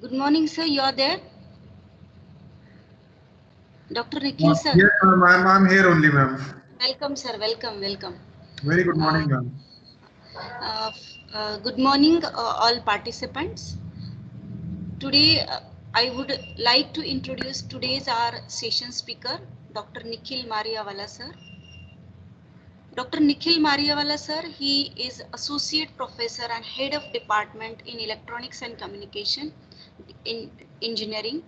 Good morning, sir. You are there? Dr. Nikhil, sir. Yes, ma'am. I'm here only, ma'am. Welcome, sir. Welcome, welcome. Very good Uh, morning, ma'am. Good morning, all participants. Today, I would like to introduce today's our session speaker, Dr. Nikhil Mariawala, sir. Dr. Nikhil Mariawala, sir, he is Associate Professor and Head of Department in Electronics and Communication in Engineering.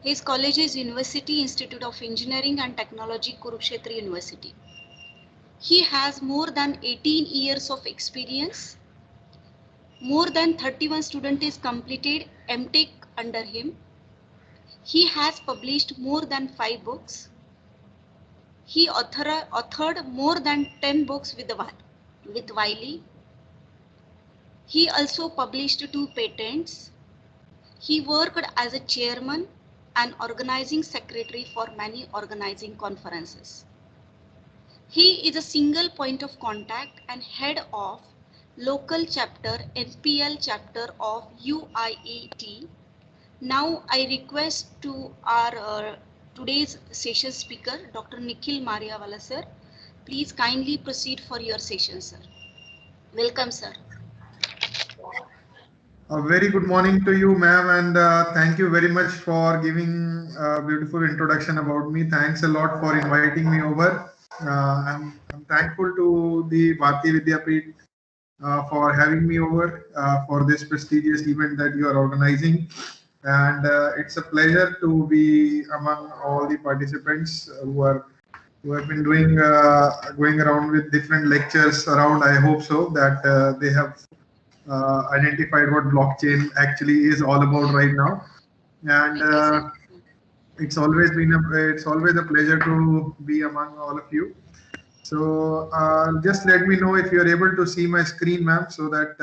His college is University Institute of Engineering and Technology, Kurukshetra University. He has more than 18 years of experience. More than 31 students completed MTech under him. He has published more than 5 books. He authored more than 10 books with Wiley. He also published 2 patents. He worked as a chairman and organizing secretary for many organizing conferences. He is a single point of contact and head of local chapter NPL chapter of UIET. Now I request to our today's session speaker, Dr. Nikhil Mariawala, sir. Please kindly proceed for your session, sir. Welcome, sir. A very good morning to you, ma'am, and thank you very much for giving a beautiful introduction about me. Thanks a lot for inviting me over. I'm thankful to the Bharati Vidyapeeth for having me over for this prestigious event that you are organizing. And it's a pleasure to be among all the participants who have been doing going around with different lectures around. I hope so that they have identified what blockchain actually is all about right now. And Thank you, sir. it's always a pleasure to be among all of you. So just let me know if you are able to see my screen, ma'am, so that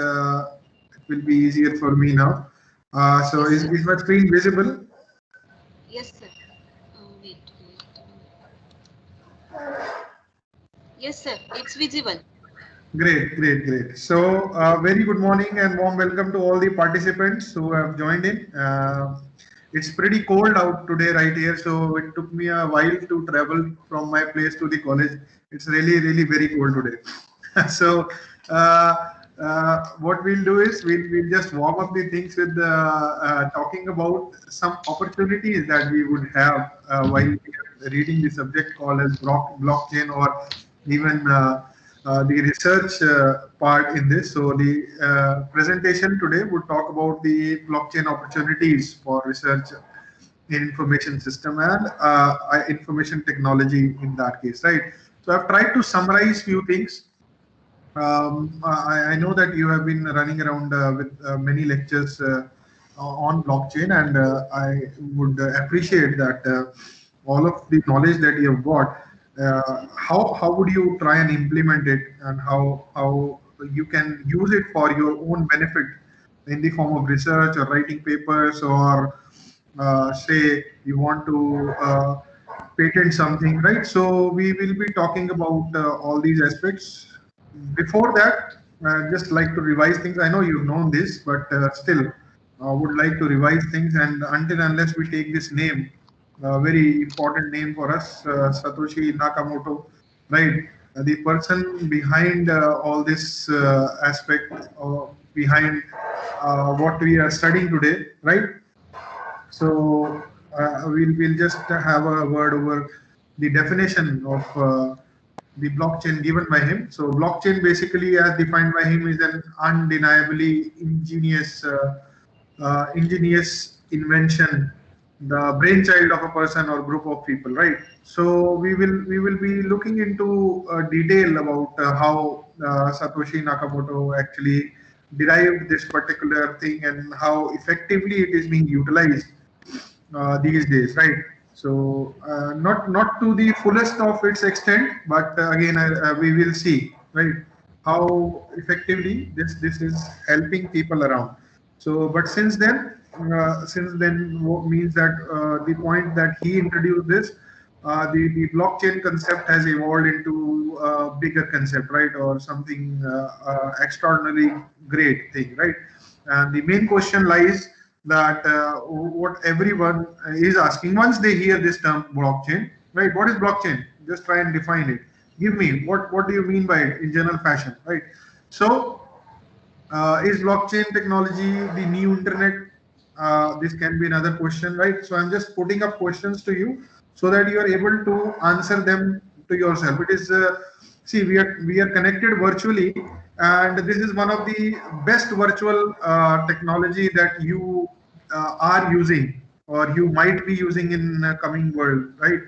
it will be easier for me now. So Yes, sir. is my screen visible? Yes, sir. Wait, wait. Yes, sir. It's visible. Great, great, great. So, very good morning and warm welcome to all the participants who have joined in. It's pretty cold out today, right here. So, it took me a while to travel from my place to the college. It's really, really very cold today. So, uh, what we'll do is we'll just warm up the things with talking about some opportunities that we would have while we are reading the subject called as blockchain or even the research part in this. So the presentation today would talk about the blockchain opportunities for research in information system and information technology in that case, right? So I've tried to summarize few things. I know that you have been running around with many lectures on blockchain, and I would appreciate that all of the knowledge that you have got. How would you try and implement it, and how you can use it for your own benefit in the form of research or writing papers, or say you want to patent something, right? So we will be talking about all these aspects. Before that, just like to revise things. I know you've known this, but still would like to revise things. And until unless we take this name, very important name for us, Satoshi Nakamoto, right? The person behind all this aspect, behind what we are studying today, right? So we'll just have a word over the definition of the blockchain given by him. So blockchain basically, as defined by him, is an undeniably ingenious invention, the brainchild of a person or group of people, right? So we will be looking into detail about how Satoshi Nakamoto actually derived this particular thing and how effectively it is being utilized these days, right? So not to the fullest of its extent, but again we will see, right, how effectively this is helping people around. So, but since then, what means that the point that he introduced this, the blockchain concept has evolved into a bigger concept, right, or something extraordinarily great thing, right? And the main question lies that what everyone is asking once they hear this term blockchain, right? What is blockchain? Just try and define it. Give me what do you mean by it in general fashion, right? So is blockchain technology the new internet? This can be another question, right? So I'm just putting up questions to you so that you are able to answer them to yourself. It is see, we are connected virtually, and this is one of the best virtual technology that you are using or you might be using in coming world, right?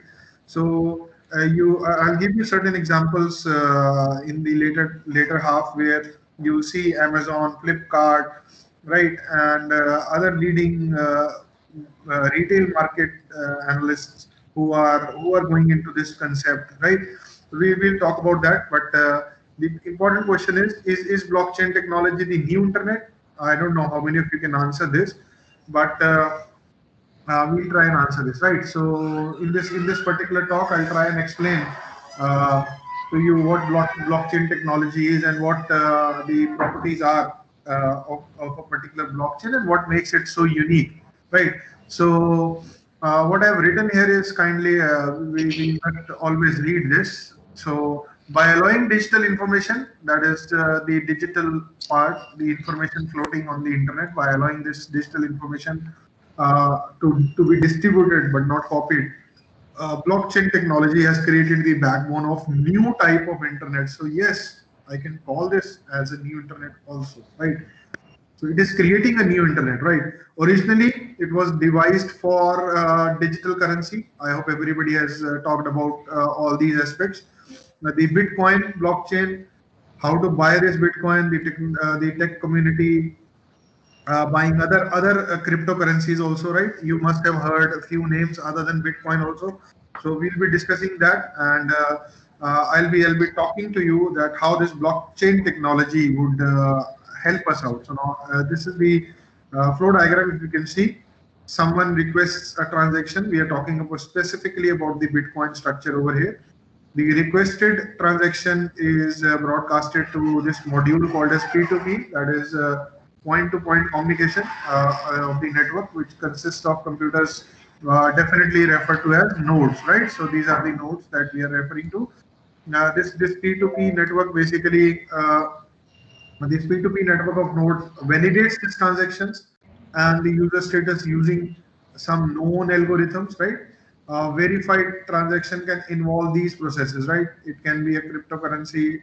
So I'll give you certain examples in the later half where you see Amazon, Flipkart, right, and other leading retail market analysts who are going into this concept, right? We will talk about that, but the important question is blockchain technology the new internet? I don't know how many of you can answer this, but we'll try and answer this, right? So in this particular talk, I'll try and explain uh, to you what blockchain technology is and what the properties are of a particular blockchain and what makes it so unique, right? So what I've written here is kindly we must always read this. So by allowing digital information, that is the digital part, the information floating on the internet, by allowing this digital information to be distributed but not copied. Blockchain technology has created the backbone of new type of internet. So yes, I can call this as a new internet also, right? So it is creating a new internet, right? Originally, it was devised for digital currency. I hope everybody has talked about all these aspects. Now, the Bitcoin blockchain, how to buy this Bitcoin, the tech community, buying other cryptocurrencies also, right? You must have heard a few names other than Bitcoin also. So we'll be discussing that, and I'll be talking to you that how this blockchain technology would help us out. So now this is the flow diagram. If you can see, someone requests a transaction. We are talking about specifically about the Bitcoin structure over here. The requested transaction is broadcasted to this module called as P2P, that is point-to-point communication of the network, which consists of computers definitely referred to as nodes, right? So these are the nodes that we are referring to. Now this P2P network basically this P2P network of nodes validates these transactions and the user status using some known algorithms, right? Verified transaction can involve these processes, right? It can be a cryptocurrency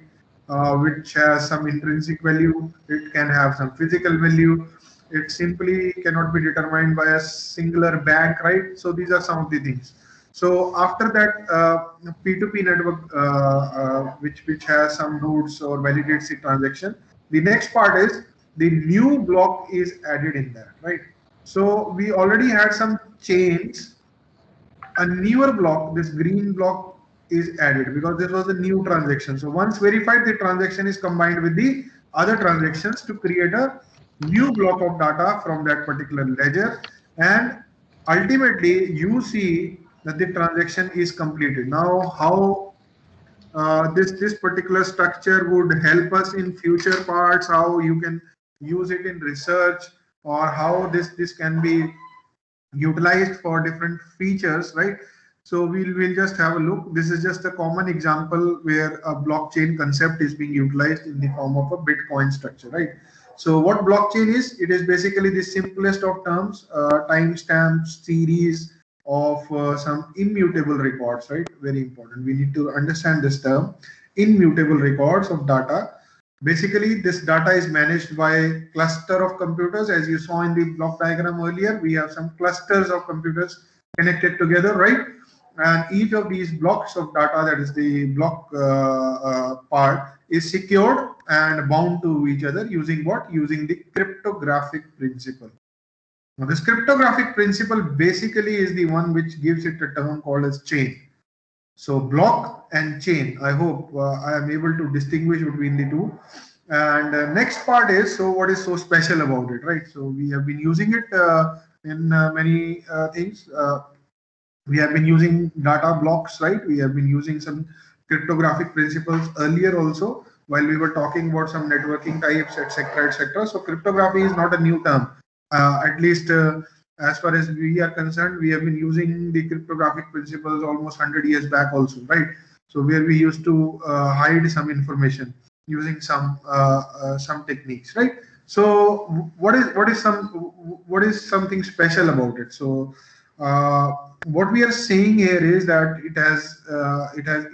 which has some intrinsic value. It can have some physical value. It simply cannot be determined by a singular bank, right? So these are some of the things. So after that, P2P network, which has some nodes or validates the transaction. The next part is the new block is added in there, right? So we already had some chains. A newer block, this green block, is added because this was a new transaction. So once verified, the transaction is combined with the other transactions to create a new block of data from that particular ledger, and ultimately you see that the transaction is completed. Now, how this particular structure would help us in future parts, how you can use it in research, or how this can be utilized for different features, right? So we'll just have a look. This is just a common example where a blockchain concept is being utilized in the form of a Bitcoin structure, right? So what blockchain is? It is basically the simplest of terms, timestamp series of some immutable records, right? Very important. We need to understand this term, immutable records of data. Basically, this data is managed by a cluster of computers. As you saw in the block diagram earlier, we have some clusters of computers connected together, right? And each of these blocks of data, that is the block part, is secured and bound to each other using what? Using the cryptographic principle. Now, this cryptographic principle basically is the one which gives it a term called as chain. So block and chain, I hope I am able to distinguish between the two. And next part is, so what is so special about it, right? So we have been using it in many things. We have been using data blocks, right? We have been using some cryptographic principles earlier also while we were talking about some networking types, etc., etc. So cryptography is not a new term. At least as far as we are concerned, we have been using the cryptographic principles almost 100 years back also, right? So where we used to hide some information using some techniques, right? So what is something special about it? So what we are saying here is that it has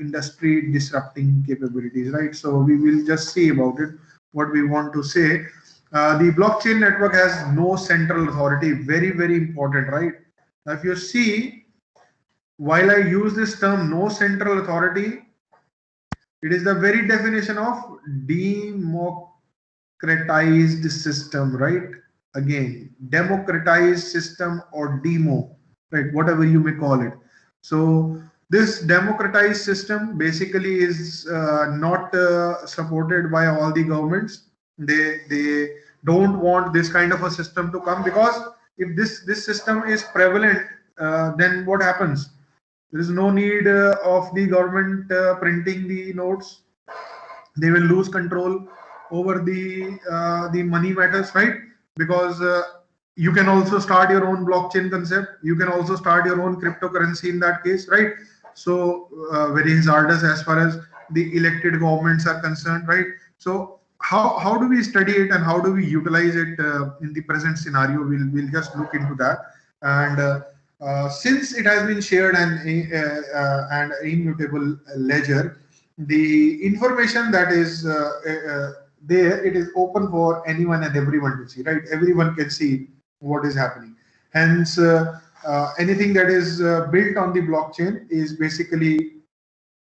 industry disrupting capabilities, right? So we will just see about it what we want to say. The blockchain network has no central authority. Very, very important, right? Now, if you see, while I use this term no central authority, it is the very definition of democratized system, right? Again, democratized system or demo, right? Whatever you may call it. So this democratized system basically is not supported by all the governments. They don't want this kind of a system to come, because if this system is prevalent, then what happens? There is no need of the government printing the notes. They will lose control over the money matters, right? Because you can also start your own blockchain concept. You can also start your own cryptocurrency in that case, right? So very hazardous as far as the elected governments are concerned, right? So how do we study it and how do we utilize it in the present scenario? We'll just look into that. And since it has been shared and immutable ledger, the information that is there, it is open for anyone and everyone to see, right? Everyone can see what is happening. Hence, anything that is built on the blockchain is basically,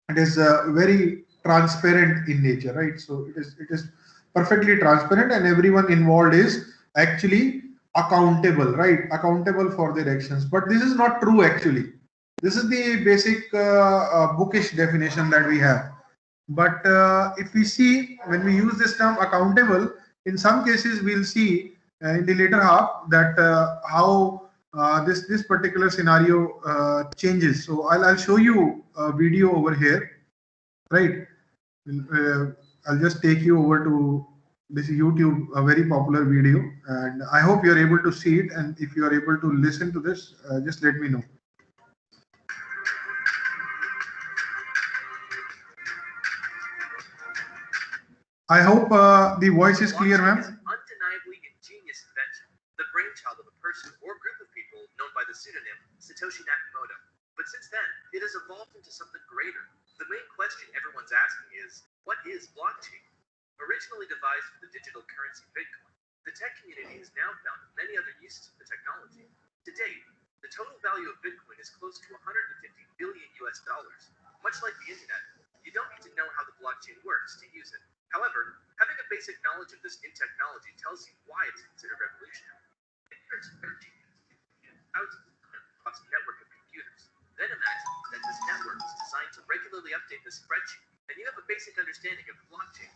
it is very transparent in nature, right? So it is perfectly transparent, and everyone involved is actually accountable, right? Accountable for their actions. But this is not true actually. This is the basic bookish definition that we have. But if we see, when we use this term accountable, in some cases we'll see in the later half that how this particular scenario changes. So I'll show you a video over here, right? Uh, I'll just take you over to this YouTube, a very popular video, and I hope you're able to see it. And if you are able to listen to this, just let me know. I hope the voice is clear, ma'am. Undeniably ingenious invention, the brainchild of a person or group of people known by the pseudonym Satoshi Nakamoto. But since then, it has evolved into something greater. The main question everyone's asking is, what is blockchain? Originally devised for the digital currency Bitcoin, the tech community has now found many other uses for the technology. To date, the total value of Bitcoin is close to 150 billion US dollars. Much like the internet, you don't need to know how the blockchain works to use it. However, having a basic knowledge of this new technology tells you why it's considered revolutionary. It creates thousands across a network of computers. Then imagine that this network is designed to regularly update the spreadsheet, and you have a basic understanding of the blockchain.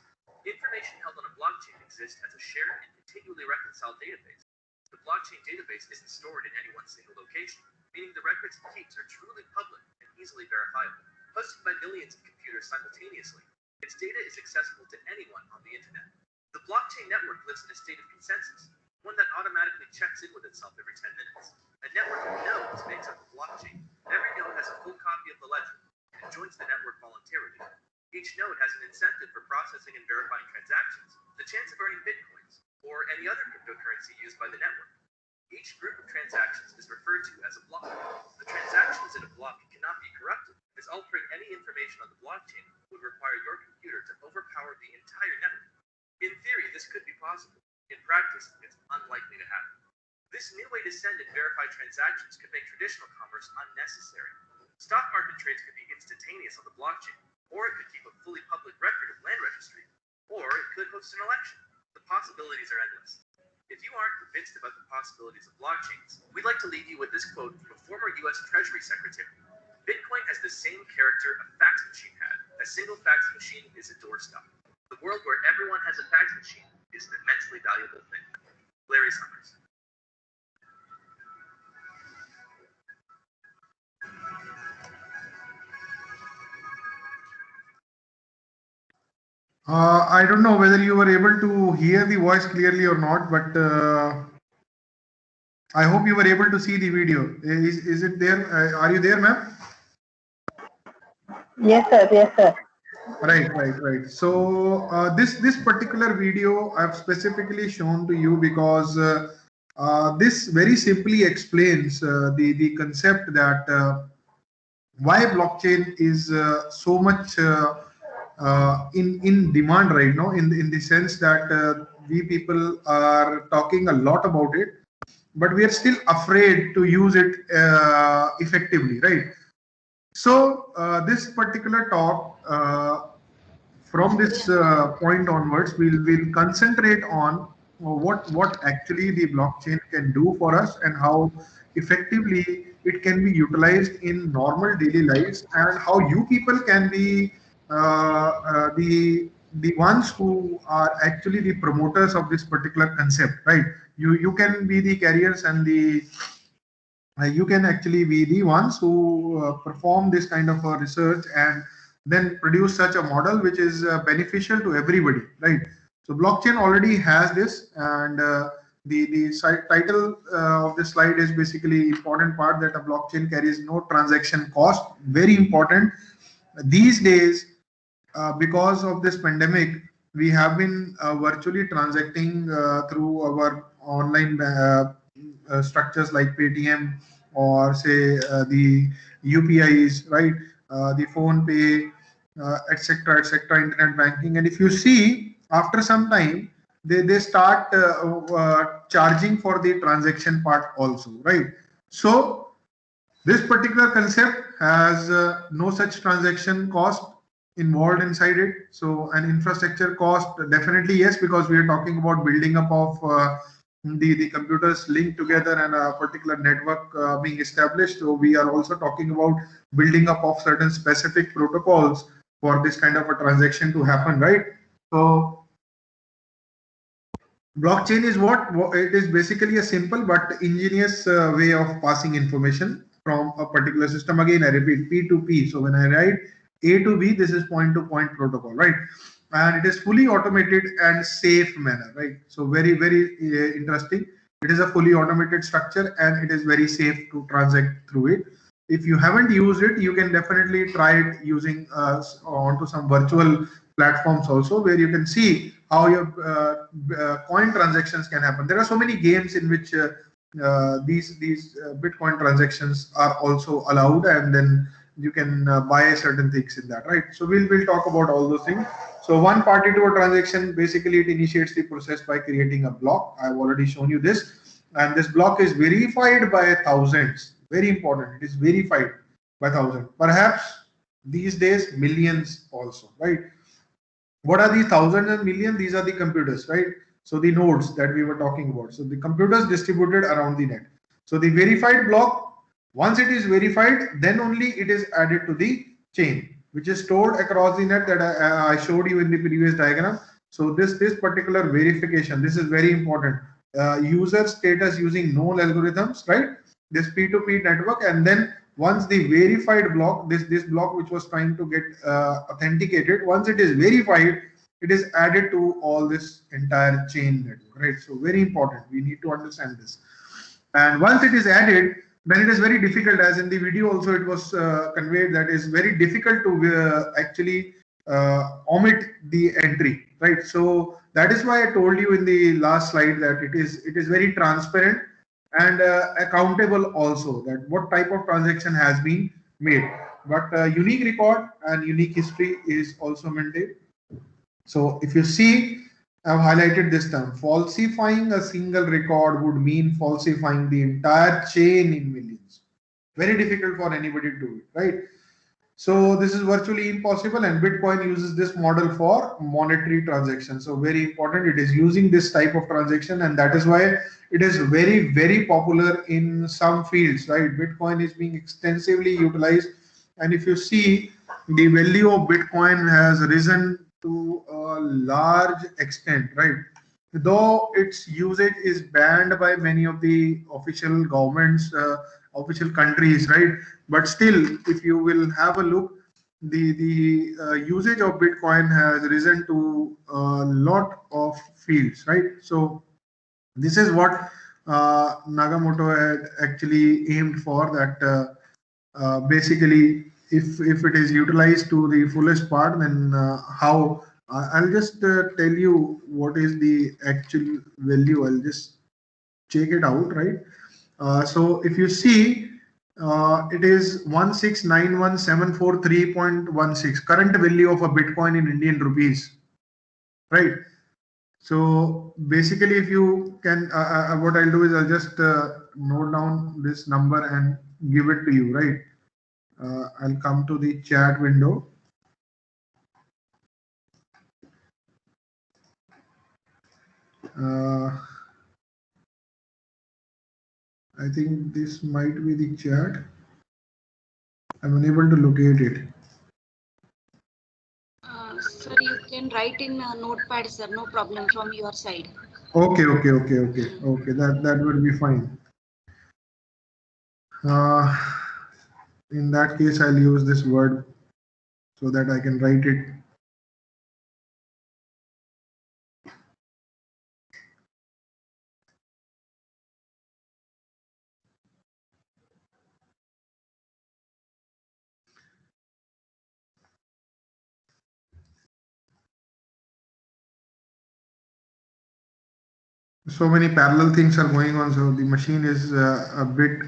Information held on a blockchain exists as a shared and continually reconciled database. The blockchain database isn't stored in any one single location, meaning the records it keeps are truly public and easily verifiable. Hosted by millions of computers simultaneously, its data is accessible to anyone on the internet. The blockchain network lives in a state of consensus, one that automatically checks in with itself every 10 minutes. A network of nodes makes up a blockchain. Every node has a full copy of the ledger and joins the network voluntarily. Each node has an incentive for processing and verifying transactions, the chance of earning bitcoins, or any other cryptocurrency used by the network. Each group of transactions is referred to as a block. The transactions in a block cannot be corrupted, as altering any information on the blockchain would require your computer to overpower the entire network. In theory, this could be possible. In practice, it's unlikely to happen. This new way to send and verify transactions could make traditional commerce unnecessary. Stock market trades could be instantaneous on the blockchain, or it could keep a fully public record of land registry, or it could host an election. The possibilities are endless. If you aren't convinced about the possibilities of blockchains, we'd like to leave you with this quote from a former US Treasury Secretary. Bitcoin has the same character a fax machine had. A single fax machine is a doorstop. The world where everyone has a fax machine is an immensely valuable thing. Larry Summers. I don't know whether you were able to hear the voice clearly or not, but I hope you were able to see the video. Is it there? Are you there, ma'am? Yes, sir. Yes, sir. Right. So this particular video I've specifically shown to you because this very simply explains the concept that why blockchain is so much in demand right now. In the sense that we people are talking a lot about it, but we are still afraid to use it effectively, right? So this particular talk, from this point onwards, we'll concentrate on what actually the blockchain can do for us and how effectively it can be utilized in normal daily lives, and how you people can be the ones who are actually the promoters of this particular concept, right? You can be the carriers and the you can actually be the ones who perform this kind of research and then produce such a model which is beneficial to everybody, right? So blockchain already has this, and the title of this slide is basically important part, that a blockchain carries no transaction cost. Very important these days, because of this pandemic. We have been virtually transacting through our online structures like Paytm, or say the UPIs, right? The phone pay, etc., internet banking. And if you see, after some time, they start charging for the transaction part also, right? So this particular concept has no such transaction cost involved inside it. So an infrastructure cost, definitely yes, because we are talking about building up of the computers linked together and a particular network being established. So we are also talking about building up of certain specific protocols for this kind of a transaction to happen, right? So blockchain is what it is, basically a simple but ingenious way of passing information from a particular system. Again, I repeat, P2P. So when I write A to B, this is point to point protocol, right? And it is fully automated and safe manner, right? So very interesting. It is a fully automated structure and it is very safe to transact through it. If you haven't used it, you can definitely try it using onto some virtual platforms also, where you can see how your coin transactions can happen. There are so many games in which these Bitcoin transactions are also allowed, and then you can buy certain things in that, right? So we'll talk about all those things. So one party to a transaction, basically it initiates the process by creating a block. I've already shown you this, and this block is verified by thousands. Very important, it is verified by thousands, perhaps these days millions also, right? What are these thousands and millions? These are the computers, right? So the nodes that we were talking about. So the computers distributed around the net. So the verified block, once it is verified, then only it is added to the chain, which is stored across the net that I showed you in the previous diagram. So this particular verification, this is very important. User status using known algorithms, right? This P2P network, and then once the verified block, this block which was trying to get authenticated, once it is verified, it is added to all this entire chain network, right? So very important, we need to understand this. And once it is added, then it is very difficult, as in the video also it was conveyed, that is very difficult to actually omit the entry, right? So that is why I told you in the last slide that it is very transparent and accountable also, that what type of transaction has been made. But unique record and unique history is also maintained. So if you see, I've highlighted this term. Falsifying a single record would mean falsifying the entire chain in millions. Very difficult for anybody to do it, right? So this is virtually impossible, and Bitcoin uses this model for monetary transactions. So very important, it is using this type of transaction, and that is why it is very popular in some fields, right? Bitcoin is being extensively utilized, and if you see, the value of Bitcoin has risen to a large extent, right? Though its usage is banned by many of the official governments, official countries, right? But still, if you will have a look, the usage of Bitcoin has risen to a lot of fields, right? So this is what Nakamoto had actually aimed for that. Basically, if it is utilized to the fullest part, then how? I'll just tell you what is the actual value. I'll just check it out, right? So if you see, it is 1691743.16 current value of a Bitcoin in Indian rupees, right? So basically, if you can, what I'll do is I'll just note down this number and give it to you, right? I'll come to the chat window. I think this might be the chat. I'm unable to locate it. Sir, you can write in a notepad, sir. No problem from your side. Okay. That would be fine. In that case, I'll use this word so that I can write it. So many parallel things are going on, so the machine is a bit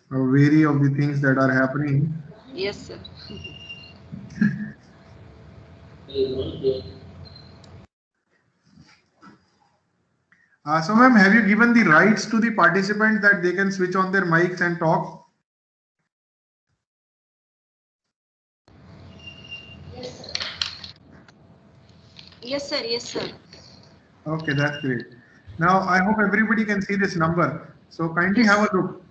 wary of the things that are happening. Yes, sir. So ma'am, have you given the rights to the participants that they can switch on their mics and talk? Yes, sir. Yes, sir. Okay, that's great. Now I hope everybody can see this number. So kindly have a look.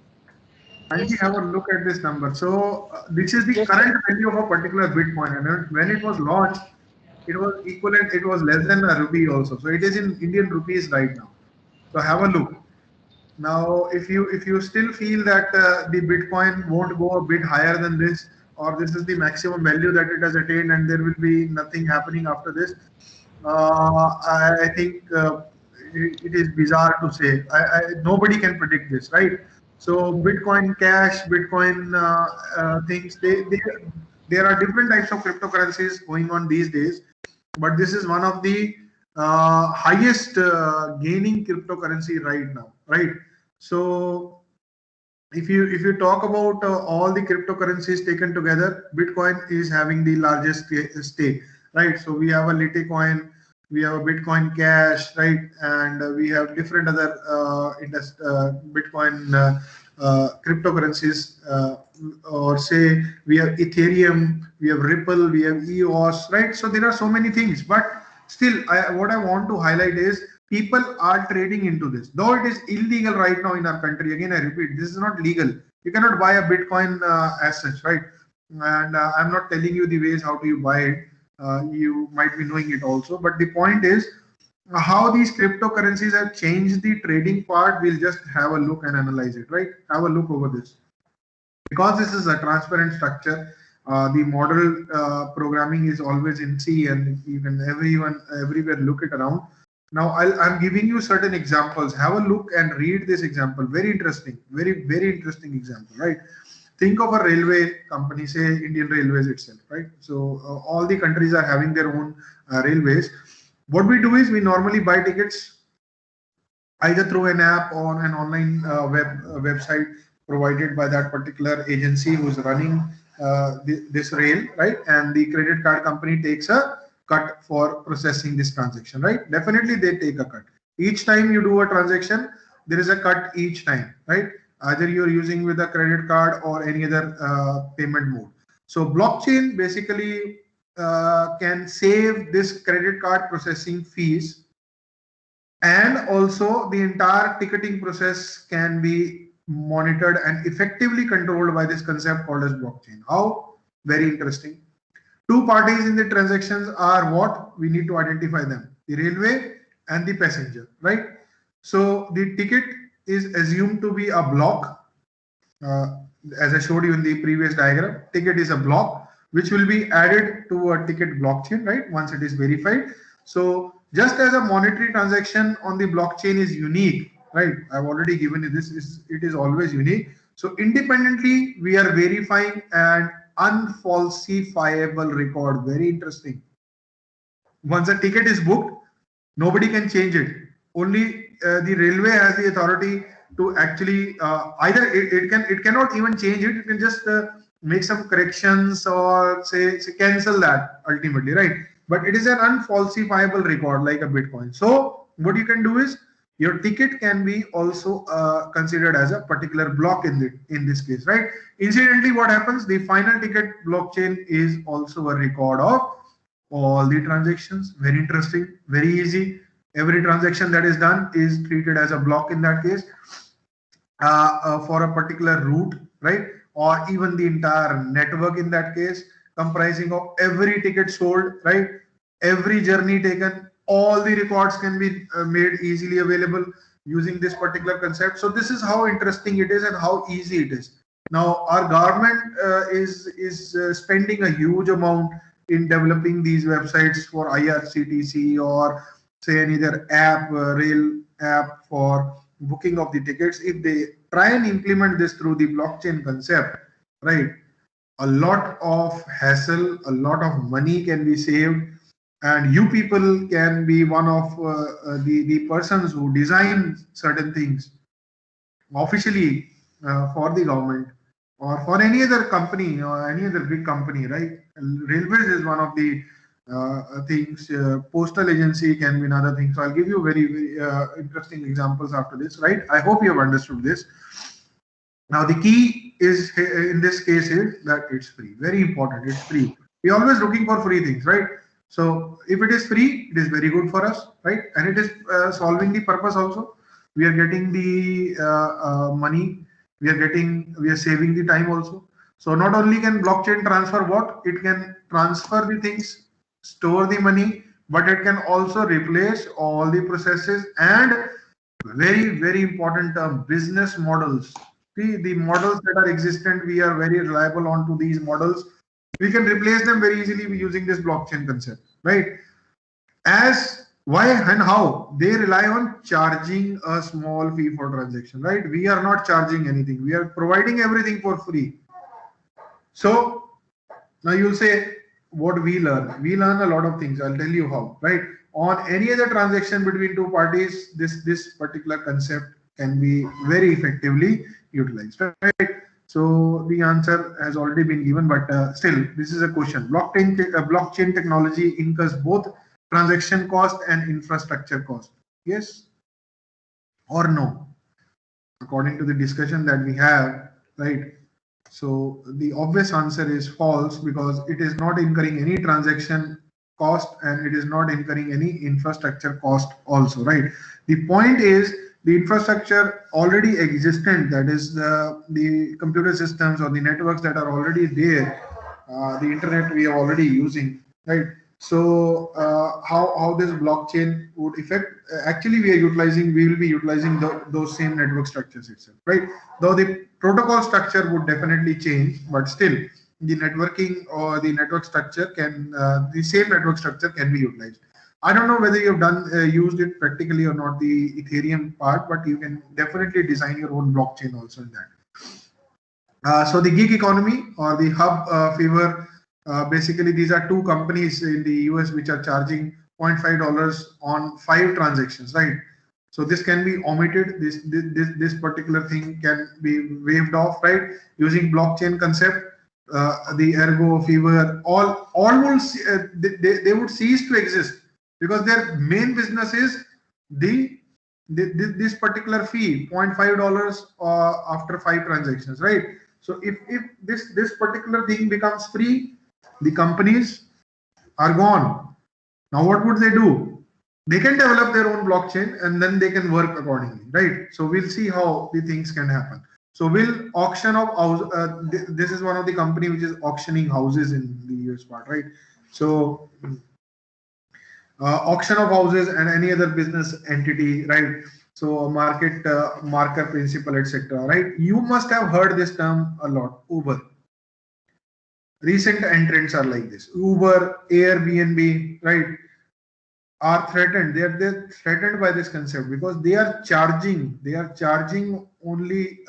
Kindly Yes, have sir. a look at this number. So this is the current value of a particular Bitcoin, and when it was launched, it was equivalent. It was less than a rupee also. So it is in Indian rupees right now. So have a look. Now, if you still feel that the Bitcoin won't go a bit higher than this, or this is the maximum value that it has attained, and there will be nothing happening after this, I think it is bizarre to say. Nobody can predict this, right? So Bitcoin Cash, Bitcoin things, there are different types of cryptocurrencies going on these days, but this is one of the highest gaining cryptocurrency right now, right? So if you talk about all the cryptocurrencies taken together, Bitcoin is having the largest stake, right? So we have a Litecoin, we have a Bitcoin Cash, right, and we have different other Bitcoin cryptocurrencies, or say we have Ethereum, we have Ripple, we have EOS, right? So there are so many things, but still, what I want to highlight is people are trading into this, though it is illegal right now in our country. Again, I repeat, this is not legal. You cannot buy a Bitcoin as such, right? And I'm not telling you the ways how do you buy it. You might be knowing it also, but the point is how these cryptocurrencies have changed the trading part. We'll just have a look and analyze it, right? Have a look over this. Because this is a transparent structure, the model programming is always in C, and you can everywhere look it around. Now I'm giving you certain examples. Have a look and read this example. Very interesting, very interesting example, right? Think of a railway company, say Indian Railways itself, right? So all the countries are having their own railways. What we do is we normally buy tickets either through an app or an online website provided by that particular agency who's running this rail, right? And the credit card company takes a cut for processing this transaction, right? Definitely they take a cut. Each time you do a transaction, there is a cut each time, right? Either you're using with a credit card or any other payment mode. So blockchain basically can save this credit card processing fees, and also the entire ticketing process can be monitored and effectively controlled by this concept called as blockchain. How? Very interesting. Two parties in the transactions are what? We need to identify them: the railway and the passenger, right? So the ticket is assumed to be a block. uh, as I showed you in the previous diagram, ticket is a block which will be added to a ticket blockchain, right? Once it is verified. So just as a monetary transaction on the blockchain is unique, right? I've already given you this. It is always unique. So independently, we are verifying an unfalsifiable record. Very interesting. Once a ticket is booked, nobody can change it. Only the railway has the authority to actually either it cannot even change it. It can just make some corrections or say cancel that ultimately, right? But it is an unfalsifiable record like a Bitcoin. So what you can do is your ticket can be also considered as a particular block in this case, right? Incidentally, what happens? The final ticket blockchain is also a record of all the transactions. Very interesting, very easy. Every transaction that is done is treated as a block in that case, for a particular route, right? Or even the entire network in that case, comprising of every ticket sold, right? Every journey taken, all the records can be made easily available using this particular concept. So this is how interesting it is and how easy it is. Now our government is spending a huge amount in developing these websites for IRCTC or say any other app, rail app for booking of the tickets. If they try and implement this through the blockchain concept, right, a lot of hassle, a lot of money can be saved, and you people can be one of the persons who design certain things officially for the government or for any other company or any other big company, right? Railways is one of the things. Postal agency can be another thing. So I'll give you very interesting examples after this, right? I hope you have understood this. Now the key is in this case is that it's free. Very important. It's free. We're always looking for free things, right? So if it is free, it is very good for us, right? And it is solving the purpose also. We are getting the money. We are saving the time also. So not only can blockchain transfer what, it can transfer the things, store the money, but it can also replace all the processes and very important term, business models. See, the models that are existent, we are very reliable onto these models. We can replace them very easily using this blockchain concept, right? As why and how they rely on charging a small fee for transaction, right? We are not charging anything. We are providing everything for free. So now you'll say, what we learn? We learn a lot of things. I'll tell you how, right? On any other transaction between two parties, this particular concept can be very effectively utilized, right? So the answer has already been given, but still, this is a question. Blockchain technology incurs both transaction cost and infrastructure cost. Yes or no? According to the discussion that we have, right? So the obvious answer is false, because it is not incurring any transaction cost and it is not incurring any infrastructure cost also, right? The point is the infrastructure already existent, that is the computer systems or the networks that are already there, the internet we are already using, right? So how this blockchain would affect, actually we will be utilizing those same network structures itself, right? Though the protocol structure would definitely change, but still the networking or the network structure can, the same network structure can be utilized. I don't know whether you've used it practically or not, the Ethereum part, but you can definitely design your own blockchain also in that. So the gig economy or the hub fever, basically these are two companies in the US which are charging $0.5 on 5 transactions, right? So this can be omitted. This particular thing can be waived off, right? Using blockchain concept, the Ergo, Fever, all will they would cease to exist, because their main business is this particular fee, $0.5 after 5 transactions, right? So if this particular thing becomes free, the companies are gone. Now what would they do? They can develop their own blockchain and then they can work accordingly, right? So we'll see how the things can happen. So will auction of house, this is one of the company which is auctioning houses in the US part, right? So auction of houses and any other business entity, right? So market marker principle, etc., right? You must have heard this term a lot, Uber. Recent entrants are like this, Uber, Airbnb, right? are threatened. They're threatened by this concept because they are charging only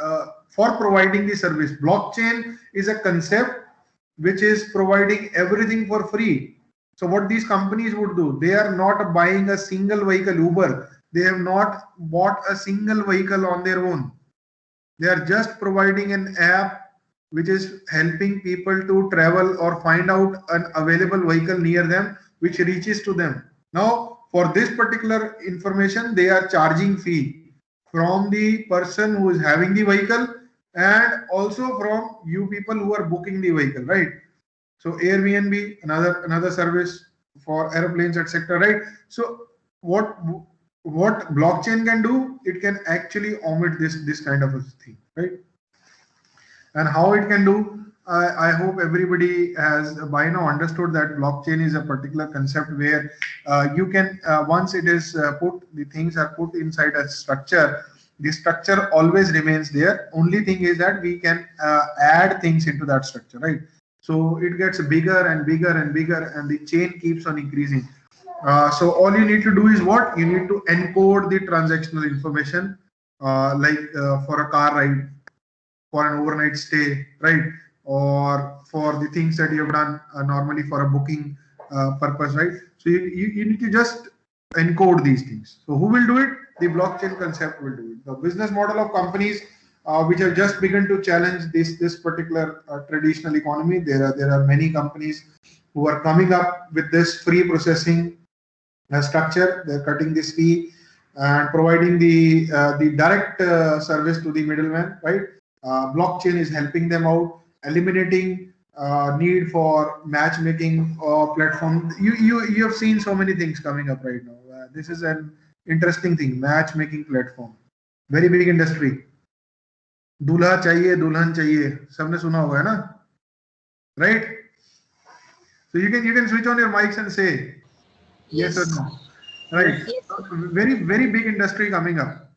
for providing the service. Blockchain is a concept which is providing everything for free. So what these companies would do, they are not buying a single vehicle. Uber, they have not bought a single vehicle on their own. They are just providing an app which is helping people to travel or find out an available vehicle near them, which reaches to them. Now, for this particular information, they are charging fee from the person who is having the vehicle and also from you people who are booking the vehicle, right? So Airbnb, another service for airplanes, etc. Right? So what blockchain can do, it can actually omit this kind of a thing, right? And how it can do, I hope everybody has by now understood that blockchain is a particular concept where you can once it is put, the things are put inside a structure, the structure always remains there. Only thing is that we can add things into that structure, right? So it gets bigger and bigger and bigger, and the chain keeps on increasing. So all you need to do is what? You need to encode the transactional information, like for a car ride, for an overnight stay, right? Or for the things that you have done normally for a booking purpose, right? So you need to just encode these things. So who will do it? The blockchain concept will do it. The business model of companies which have just begun to challenge this particular traditional economy. There are many companies who are coming up with this free processing structure. They're cutting this fee and providing the direct service to the middleman, right? Blockchain is helping them out, eliminating need for matchmaking platform. You have seen so many things coming up right now. This is an interesting thing, matchmaking platform, very big industry. दूल्हा चाहिए दुल्हन चाहिए, सबने सुना होगा है ना, right? So you can switch on your mics and say yes or no, right? Yes. Very big industry coming up.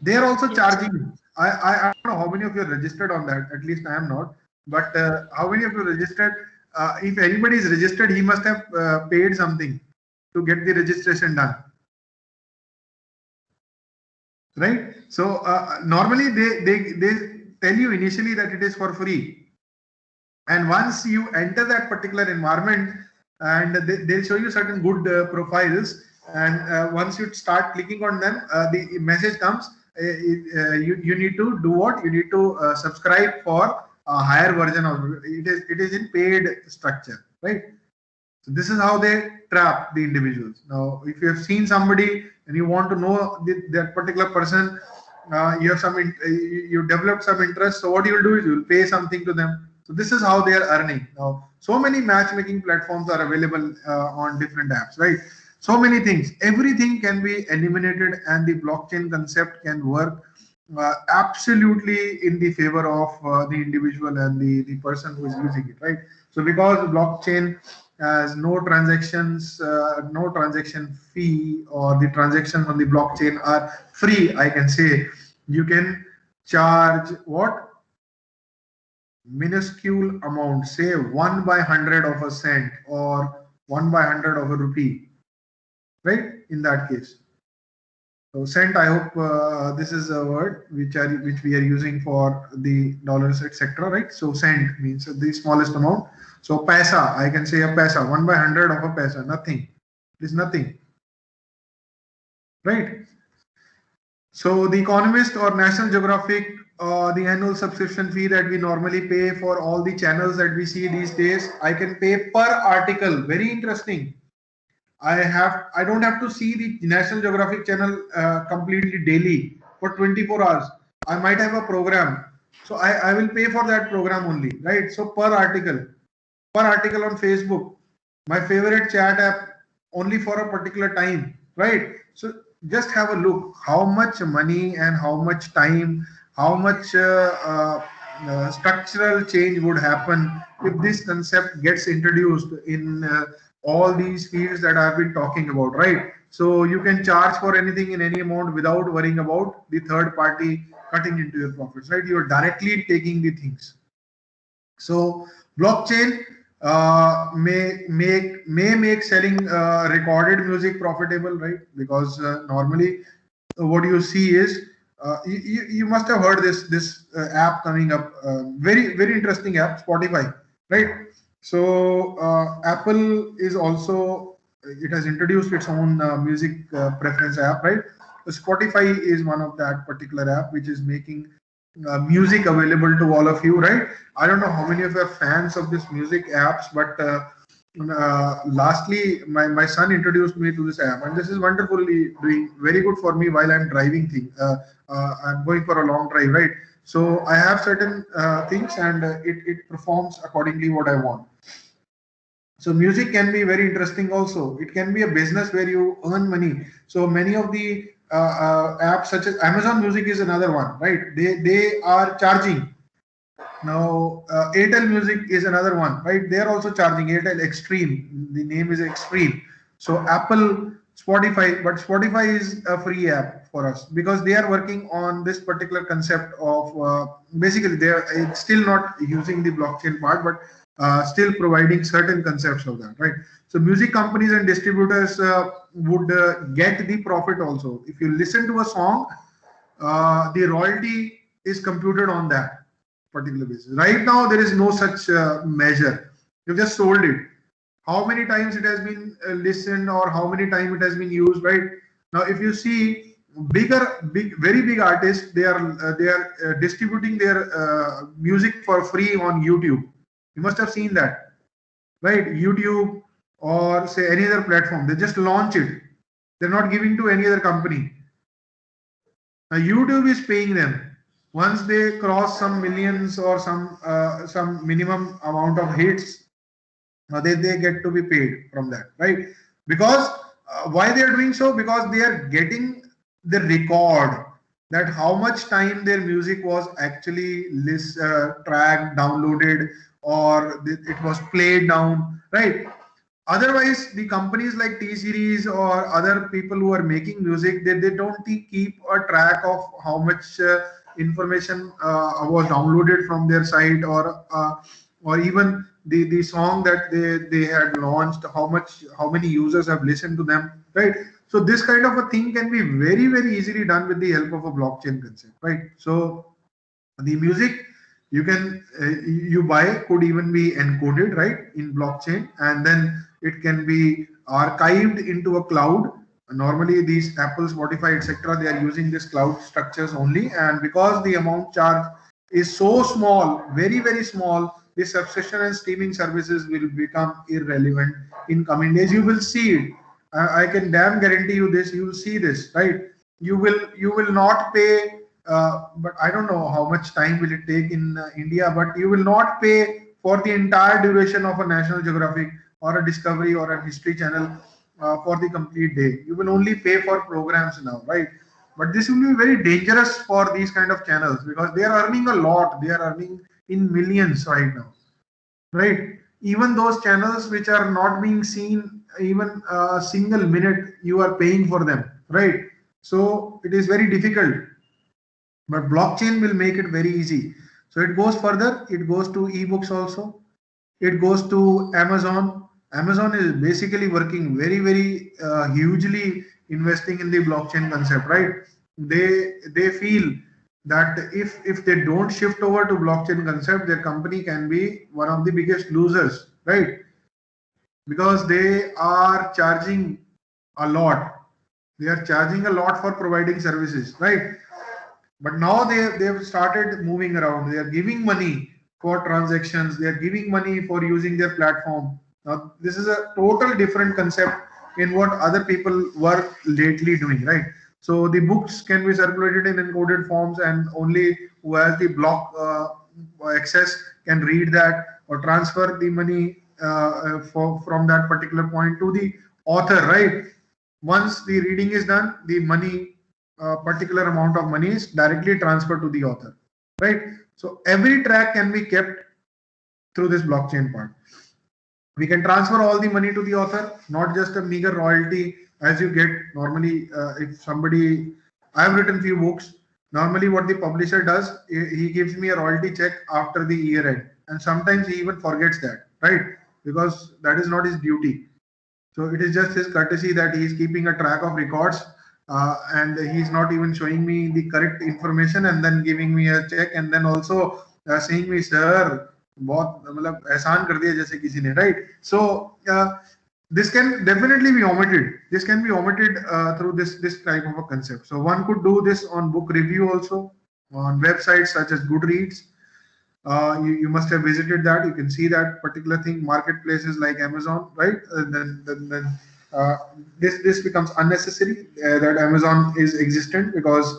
They are also charging. I don't know how many of you are registered on that. At least I am not. But how many of you registered? If anybody is registered, he must have paid something to get the registration done, right? So normally they tell you initially that it is for free, and once you enter that particular environment, and they'll show you certain good profiles, and once you start clicking on them, the message comes. You need to do what? You need to subscribe for a higher version of it. It is in paid structure, right? So this is how they trap the individuals. Now, if you have seen somebody and you want to know that particular person, you have you developed some interest. So what you will do is you will pay something to them. So this is how they are earning. Now, so many matchmaking platforms are available on different apps, right? So many things. Everything can be eliminated, and the blockchain concept can work absolutely in the favor of the individual and the person who is using it, right? So because blockchain has no transactions, no transaction fee, or the transactions on the blockchain are free, I can say you can charge what? Minuscule amount, say 1/100 of a cent or 1/100 of a rupee, right? In that case. So cent, I hope this is a word which we are using for the dollars, etc. Right? So cent means the smallest amount. So paisa, I can say a paisa, 1/100 of a paisa, nothing. It is nothing, right? So the Economist or National Geographic, the annual subscription fee that we normally pay for all the channels that we see these days, I can pay per article. Very interesting. I don't have to see the National Geographic channel completely daily for 24 hours. I might have a program, so I will pay for that program only, right? So per article on Facebook, my favorite chat app, only for a particular time, right? So just have a look how much money and how much time, how much structural change would happen if this concept gets introduced in all these fields that I've been talking about, right? So you can charge for anything in any amount without worrying about the third party cutting into your profits, right? You're directly taking the things. So blockchain may make selling recorded music profitable, right? Because normally what you see is you must have heard this app coming up, very interesting app, Spotify, right? So Apple is also, it has introduced its own music preference app, right? So Spotify is one of that particular app which is making music available to all of you, right? I don't know how many of you are fans of this music apps, but lastly, my son introduced me to this app, and this is wonderfully doing very good for me while I'm driving I'm going for a long drive, right? So I have certain things, and it performs accordingly what I want. So music can be very interesting also. It can be a business where you earn money. So many of the apps such as Amazon Music is another one, right? They are charging. Now Airtel Music is another one, right? They are also charging. Airtel Extreme, the name is Extreme. So Apple, Spotify, but Spotify is a free app for us because they are working on this particular concept of basically they are it's still not using the blockchain part, but still providing certain concepts of that, right? So music companies and distributors would get the profit also. If you listen to a song, the royalty is computed on that particular basis. Right now, there is no such measure. You've just sold it. How many times it has been listened or how many times it has been used, right? Now, if you see very big artists, they are distributing their music for free on YouTube. You must have seen that, right? YouTube or say any other platform. They just launch it. They're not giving to any other company. Now, YouTube is paying them once they cross some millions or some minimum amount of hits. Now they get to be paid from that, right? Because why they are doing so? Because they are getting the record that how much time their music was actually tracked, downloaded, or it was played down, right? Otherwise, the companies like T Series or other people who are making music, they don't keep a track of how much information was downloaded from their site, or even the song that they had launched, how many users have listened to them, right? So this kind of a thing can be very easily done with the help of a blockchain concept, right? So the music you buy could even be encoded, right, in blockchain, and then it can be archived into a cloud. Normally these Apple, Spotify, etc., they are using this cloud structures only, and because the amount charged is so small, very small, the subscription and streaming services will become irrelevant in coming days. You will see it. I can damn guarantee you this. You will see this, right? You will not pay, but I don't know how much time will it take in India, but you will not pay for the entire duration of a National Geographic or a Discovery or a History Channel for the complete day. You will only pay for programs now, right? But this will be very dangerous for these kind of channels because they are earning a lot. They are earning in millions right now, right? Even those channels which are not being seen even a single minute, you are paying for them, right? So it is very difficult, but blockchain will make it very easy. So it goes further, it goes to ebooks also, it goes to Amazon is basically working very hugely investing in the blockchain concept, right? They feel that if they don't shift over to blockchain concept, their company can be one of the biggest losers, right? Because they are charging a lot. They are charging a lot for providing services, right? But now they've started moving around. They are giving money for transactions. They are giving money for using their platform. Now this is a total different concept in what other people were lately doing, right? So the books can be circulated in encoded forms, and only who has the block access can read that or transfer the money from that particular point to the author, right? Once the reading is done, the money, particular amount of money is directly transferred to the author, right? So every track can be kept through this blockchain part. We can transfer all the money to the author, not just a meager royalty as you get normally. If somebody, I have written few books. Normally, what the publisher does, he gives me a royalty check after the year end, and sometimes he even forgets that, right? because that is not his duty. So it is just his courtesy that he is keeping a track of records, and he's not even showing me the correct information and then giving me a check, and then also saying me, sir, बहुत मतलब एहसान कर दिया जैसे किसी ने, right? So this can definitely be omitted. This can be omitted through this type of a concept. So one could do this on book review also, on websites such as Goodreads. You must have visited that. You can see that particular thing. Marketplaces like Amazon, right? Then this becomes unnecessary that Amazon is existent, because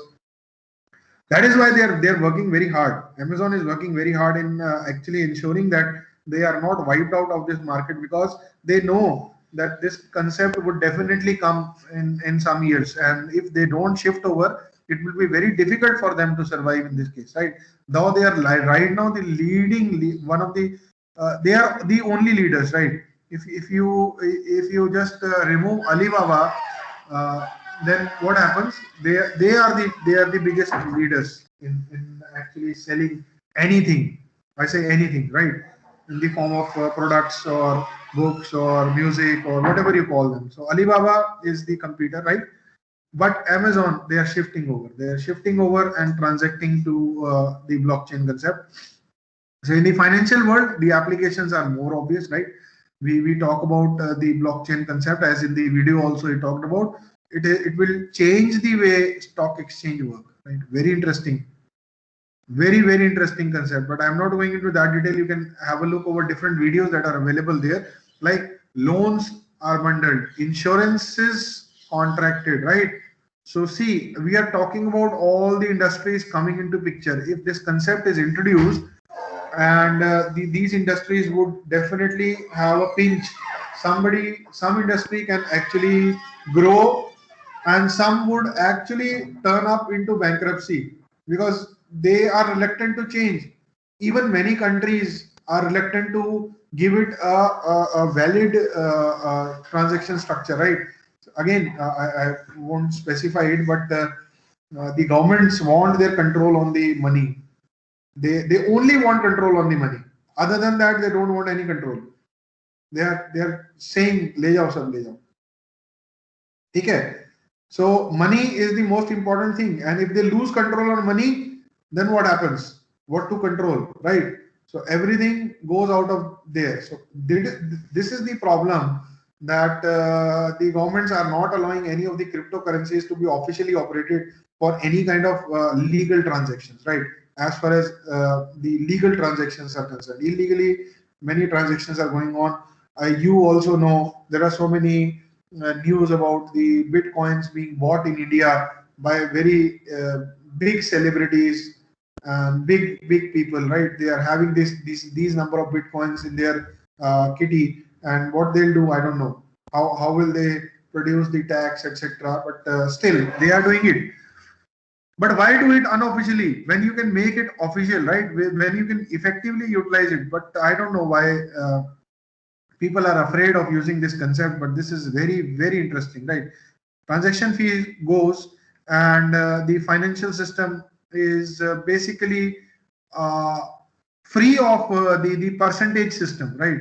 that is why they're working very hard. Amazon is working very hard in actually ensuring that they are not wiped out of this market, because they know that this concept would definitely come in some years, and if they don't shift over, it will be very difficult for them to survive in this case, right? Though they are right now the leading one of the they are the only leaders, right? If you just remove Alibaba, uh, then what happens? They are the biggest leaders in actually selling anything. I say anything, right? In the form of products or books or music or whatever you call them. So Alibaba is the competitor, right? But Amazon, they are shifting over. They are shifting over and transacting to the blockchain concept. So in the financial world, the applications are more obvious, right? We talk about the blockchain concept, as in the video also he talked about. It will change the way stock exchange work, right? Very interesting, very interesting concept. But I'm not going into that detail. You can have a look over different videos that are available there. Like loans are bundled, insurances contracted, right? So see, we are talking about all the industries coming into picture. If this concept is introduced, and these industries would definitely have a pinch. Some industry can actually grow, and some would actually turn up into bankruptcy, because they are reluctant to change. Even many countries are reluctant to give it a valid transaction structure, right? Again, I won't specify it, but the governments want their control on the money. They only want control on the money. Other than that, they don't want any control. They are saying ले जाओ सब ले जाओ. ठीक है? So money is the most important thing, and if they lose control on money, then what happens? What to control, right? So everything goes out of there. So this is the problem, that the governments are not allowing any of the cryptocurrencies to be officially operated for any kind of legal transactions, right? As far as the legal transactions are concerned, illegally many transactions are going on. You also know there are so many news about the bitcoins being bought in India by very big celebrities, big people, right? They are having these number of bitcoins in their kitty, and what they'll do, I don't know. How will they produce the tax, etc.? But still, they are doing it. But why do it unofficially when you can make it official, right? When you can effectively utilize it. But I don't know why people are afraid of using this concept. But this is very interesting, right? Transaction fee goes, and the financial system is basically free of the percentage system, right?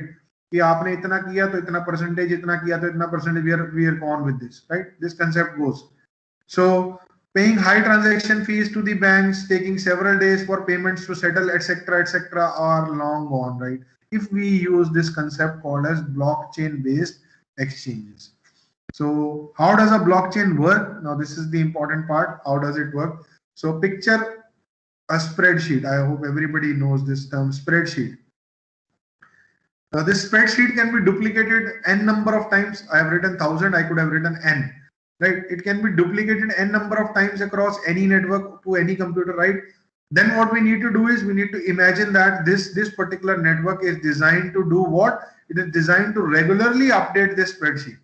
कि आपने इतना किया तो इतना percentage, इतना किया तो इतना percentage. We are gone with this, right? This concept goes. So paying high transaction fees to the banks, taking several days for payments to settle, etc., are long gone, right? If we use this concept called as blockchain-based exchanges. So how does a blockchain work? Now this is the important part. How does it work? So picture a spreadsheet. I hope everybody knows this term, spreadsheet. This spreadsheet can be duplicated n number of times. I have written 1000, I could have written n. Right? It can be duplicated n number of times across any network to any computer, right? Then what we need to do is we need to imagine that this particular network is designed to do what? It is designed to regularly update this spreadsheet.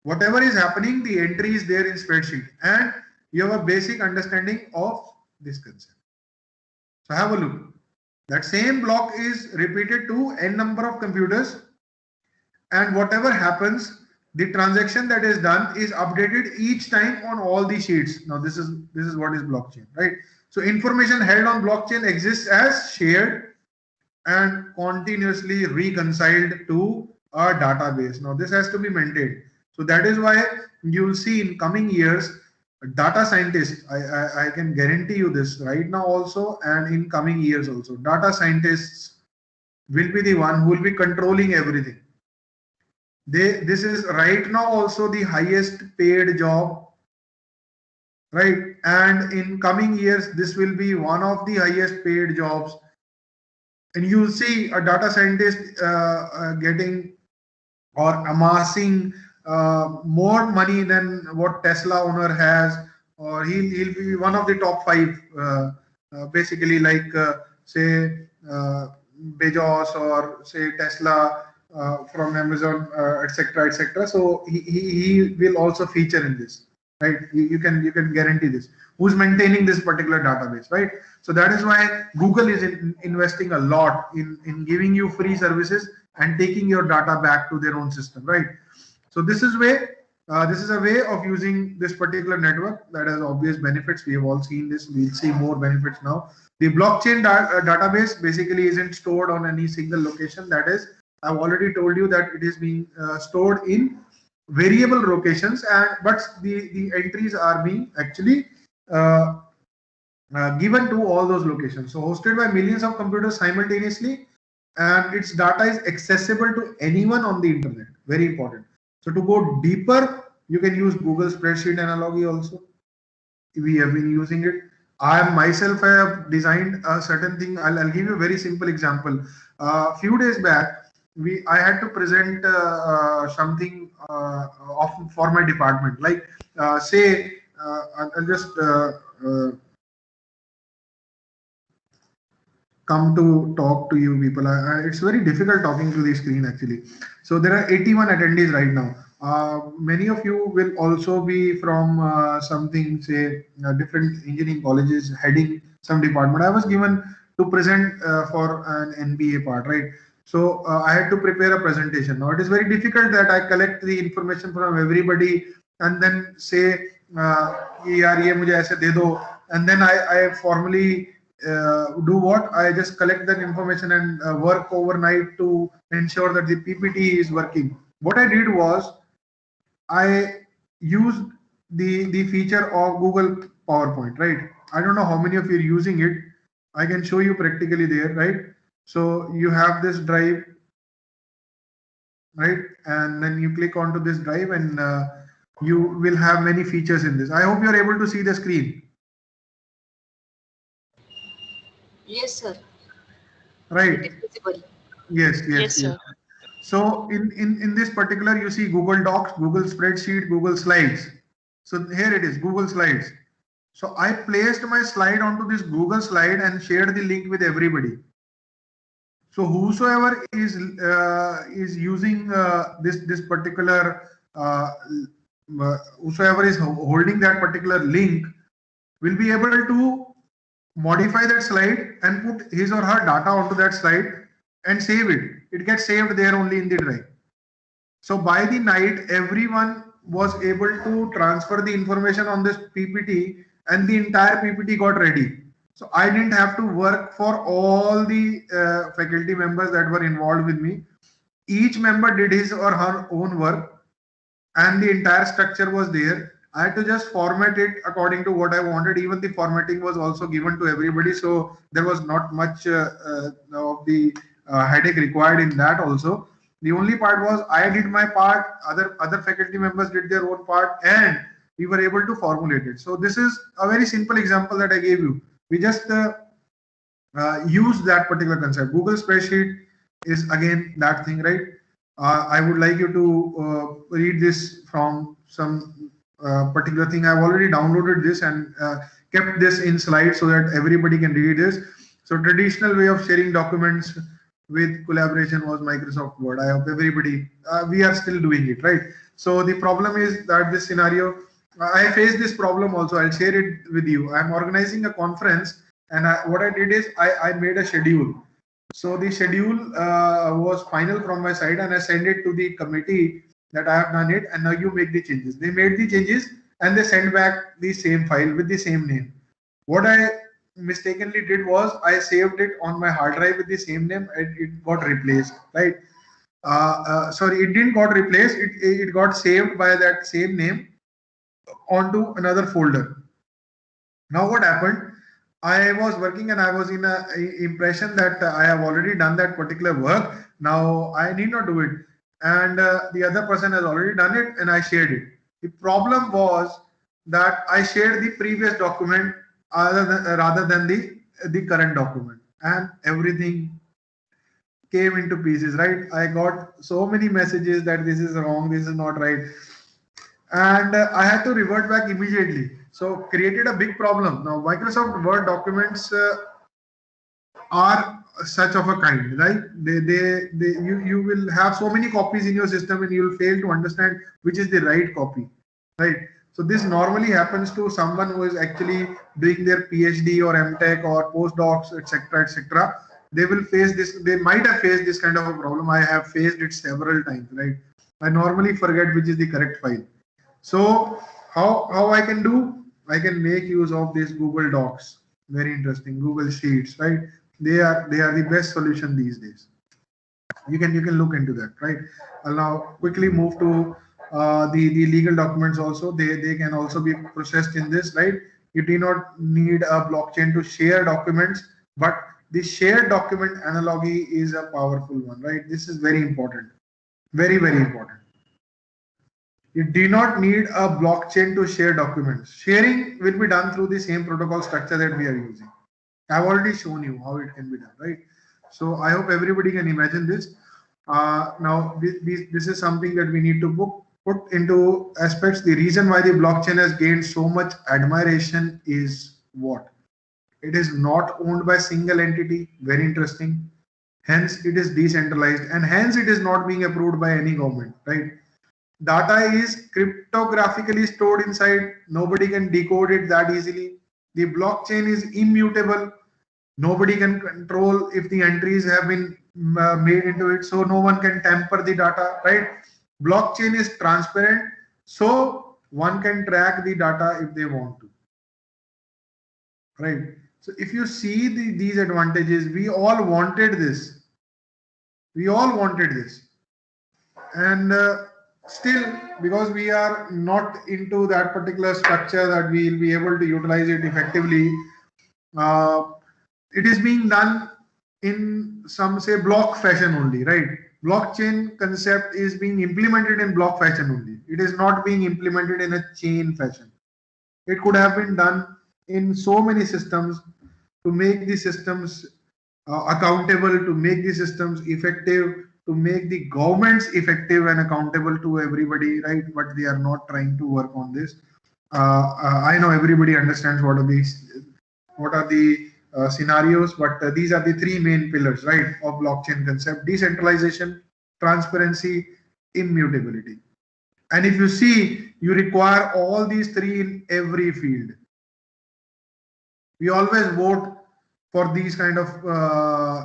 Whatever is happening, the entry is there in spreadsheet, and you have a basic understanding of this concept. So have a look. That same block is repeated to n number of computers, and whatever happens, the transaction that is done is updated each time on all the sheets. Now this is what is blockchain, right? So information held on blockchain exists as shared and continuously reconciled to a database. Now this has to be maintained. So that is why you'll see in coming years, data scientists, I can guarantee you this right now also, and in coming years also, data scientists will be the one who will be controlling everything. This is right now also the highest paid job, right? And in coming years, this will be one of the highest paid jobs. And you see a data scientist getting or amassing more money than what Tesla owner has, or he'll be one of the top five, basically like say Bezos or say Tesla from Amazon, etc., etc. So he will also feature in this, right? You can guarantee this. Who's maintaining this particular database, right? So that is why Google is investing a lot in giving you free services and taking your data back to their own system, right? So this is a way of using this particular network that has obvious benefits. We have all seen this. We'll see more benefits now. The blockchain database basically isn't stored on any single location. That is, I've already told you that it is being stored in variable locations, and but the entries are being actually given to all those locations. So hosted by millions of computers simultaneously, and its data is accessible to anyone on the internet. Very important. So to go deeper, you can use Google spreadsheet analogy also. We have been using it. I myself have designed a certain thing. I'll give you a very simple example. A few days back, I had to present something for my department. Like say, I'll just come to talk to you people. It's very difficult talking to the screen actually. So there are 81 attendees right now. Many of you will also be from something, say different engineering colleges heading some department. I was given to present for an MBA part, right? So I had to prepare a presentation. Now it is very difficult that I collect the information from everybody and then say, yaar ye mujhe aise de do, and then I formally do what? I just collect that information and work overnight to ensure that the PPT is working. What I did was I used the feature of Google PowerPoint, right? I don't know how many of you are using it. I can show you practically there, right? So you have this drive, right? And then you click onto this drive and you will have many features in this. I hope you're able to see the screen. Yes, sir. Right. Yes, yes, Yes, sir. So in this particular, you see Google Docs, Google Spreadsheet, Google Slides. So here it is, Google Slides. So I placed my slide onto this Google slide and shared the link with everybody. So whosoever is using this particular whosoever is holding that particular link will be able to modify that slide and put his or her data onto that slide and save it. It gets saved there only in the drive. So by the night, everyone was able to transfer the information on this PPT and the entire PPT got ready. So I didn't have to work for all the faculty members that were involved with me. Each member did his or her own work and the entire structure was there. I had to just format it according to what I wanted. Even the formatting was also given to everybody. So there was not much of the headache required in that also. The only part was I did my part, other faculty members did their own part, and we were able to formulate it. So this is a very simple example that I gave you. We just use that particular concept. Google Spreadsheet is again that thing, right? I would like you to read this from some particular thing. I've already downloaded this and kept this in slides so that everybody can read this. So traditional way of sharing documents with collaboration was Microsoft Word. I hope everybody, we are still doing it, right? So the problem is that this scenario, I faced this problem also. I'll share it with you. I'm organizing a conference and what I did is I made a schedule. So the schedule was final from my side and I sent it to the committee that I have done it and now you make the changes. They made the changes and they sent back the same file with the same name. What I mistakenly did was I saved it on my hard drive with the same name and it got replaced, right? Sorry, it didn't got replaced. It got saved by that same name onto another folder. Now what happened? I was working and I was in a impression that I have already done that particular work. Now I need not do it, and the other person has already done it, and I shared it. The problem was that I shared the previous document rather than the current document, and everything came into pieces. Right? I got so many messages that this is wrong, this is not right, and I had to revert back immediately. So created a big problem. Now Microsoft Word documents are such of a kind, right? You will have so many copies in your system and you will fail to understand which is the right copy, right? So this normally happens to someone who is actually doing their PhD or MTech or postdocs, etc., etc. They will face this. They might have faced this kind of a problem. I have faced it several times, right? I normally forget which is the correct file. So how I can do? I can make use of this Google Docs. Very interesting. Google Sheets, right? They are the best solution these days. You can look into that, right? I'll now quickly move to the legal documents also. They can also be processed in this, right? You do not need a blockchain to share documents, but the shared document analogy is a powerful one, right? This is very important, very important. You do not need a blockchain to share documents. Sharing will be done through the same protocol structure that we are using. I've already shown you how it can be done, right? So I hope everybody can imagine this. Now, this is something that we need to put into aspects. The reason why the blockchain has gained so much admiration is what? It is not owned by a single entity. Very interesting. Hence, it is decentralized, and hence it is not being approved by any government, right? Data is cryptographically stored inside. Nobody can decode it that easily. The blockchain is immutable. Nobody can control if the entries have been made into it. So no one can tamper the data, right? Blockchain is transparent. So one can track the data if they want to, right? So if you see these advantages, we all wanted this. We all wanted this. And still, because we are not into that particular structure that we will be able to utilize it effectively, it is being done in some say block fashion only, right? Blockchain concept is being implemented in block fashion only. It is not being implemented in a chain fashion. It could have been done in so many systems to make the systems accountable, to make the systems effective, to make the governments effective and accountable to everybody, right? But they are not trying to work on this. I know everybody understands what are the scenarios, but these are the three main pillars, right, of blockchain concept: decentralization, transparency, immutability. And if you see, you require all these three in every field. We always vote for these kind of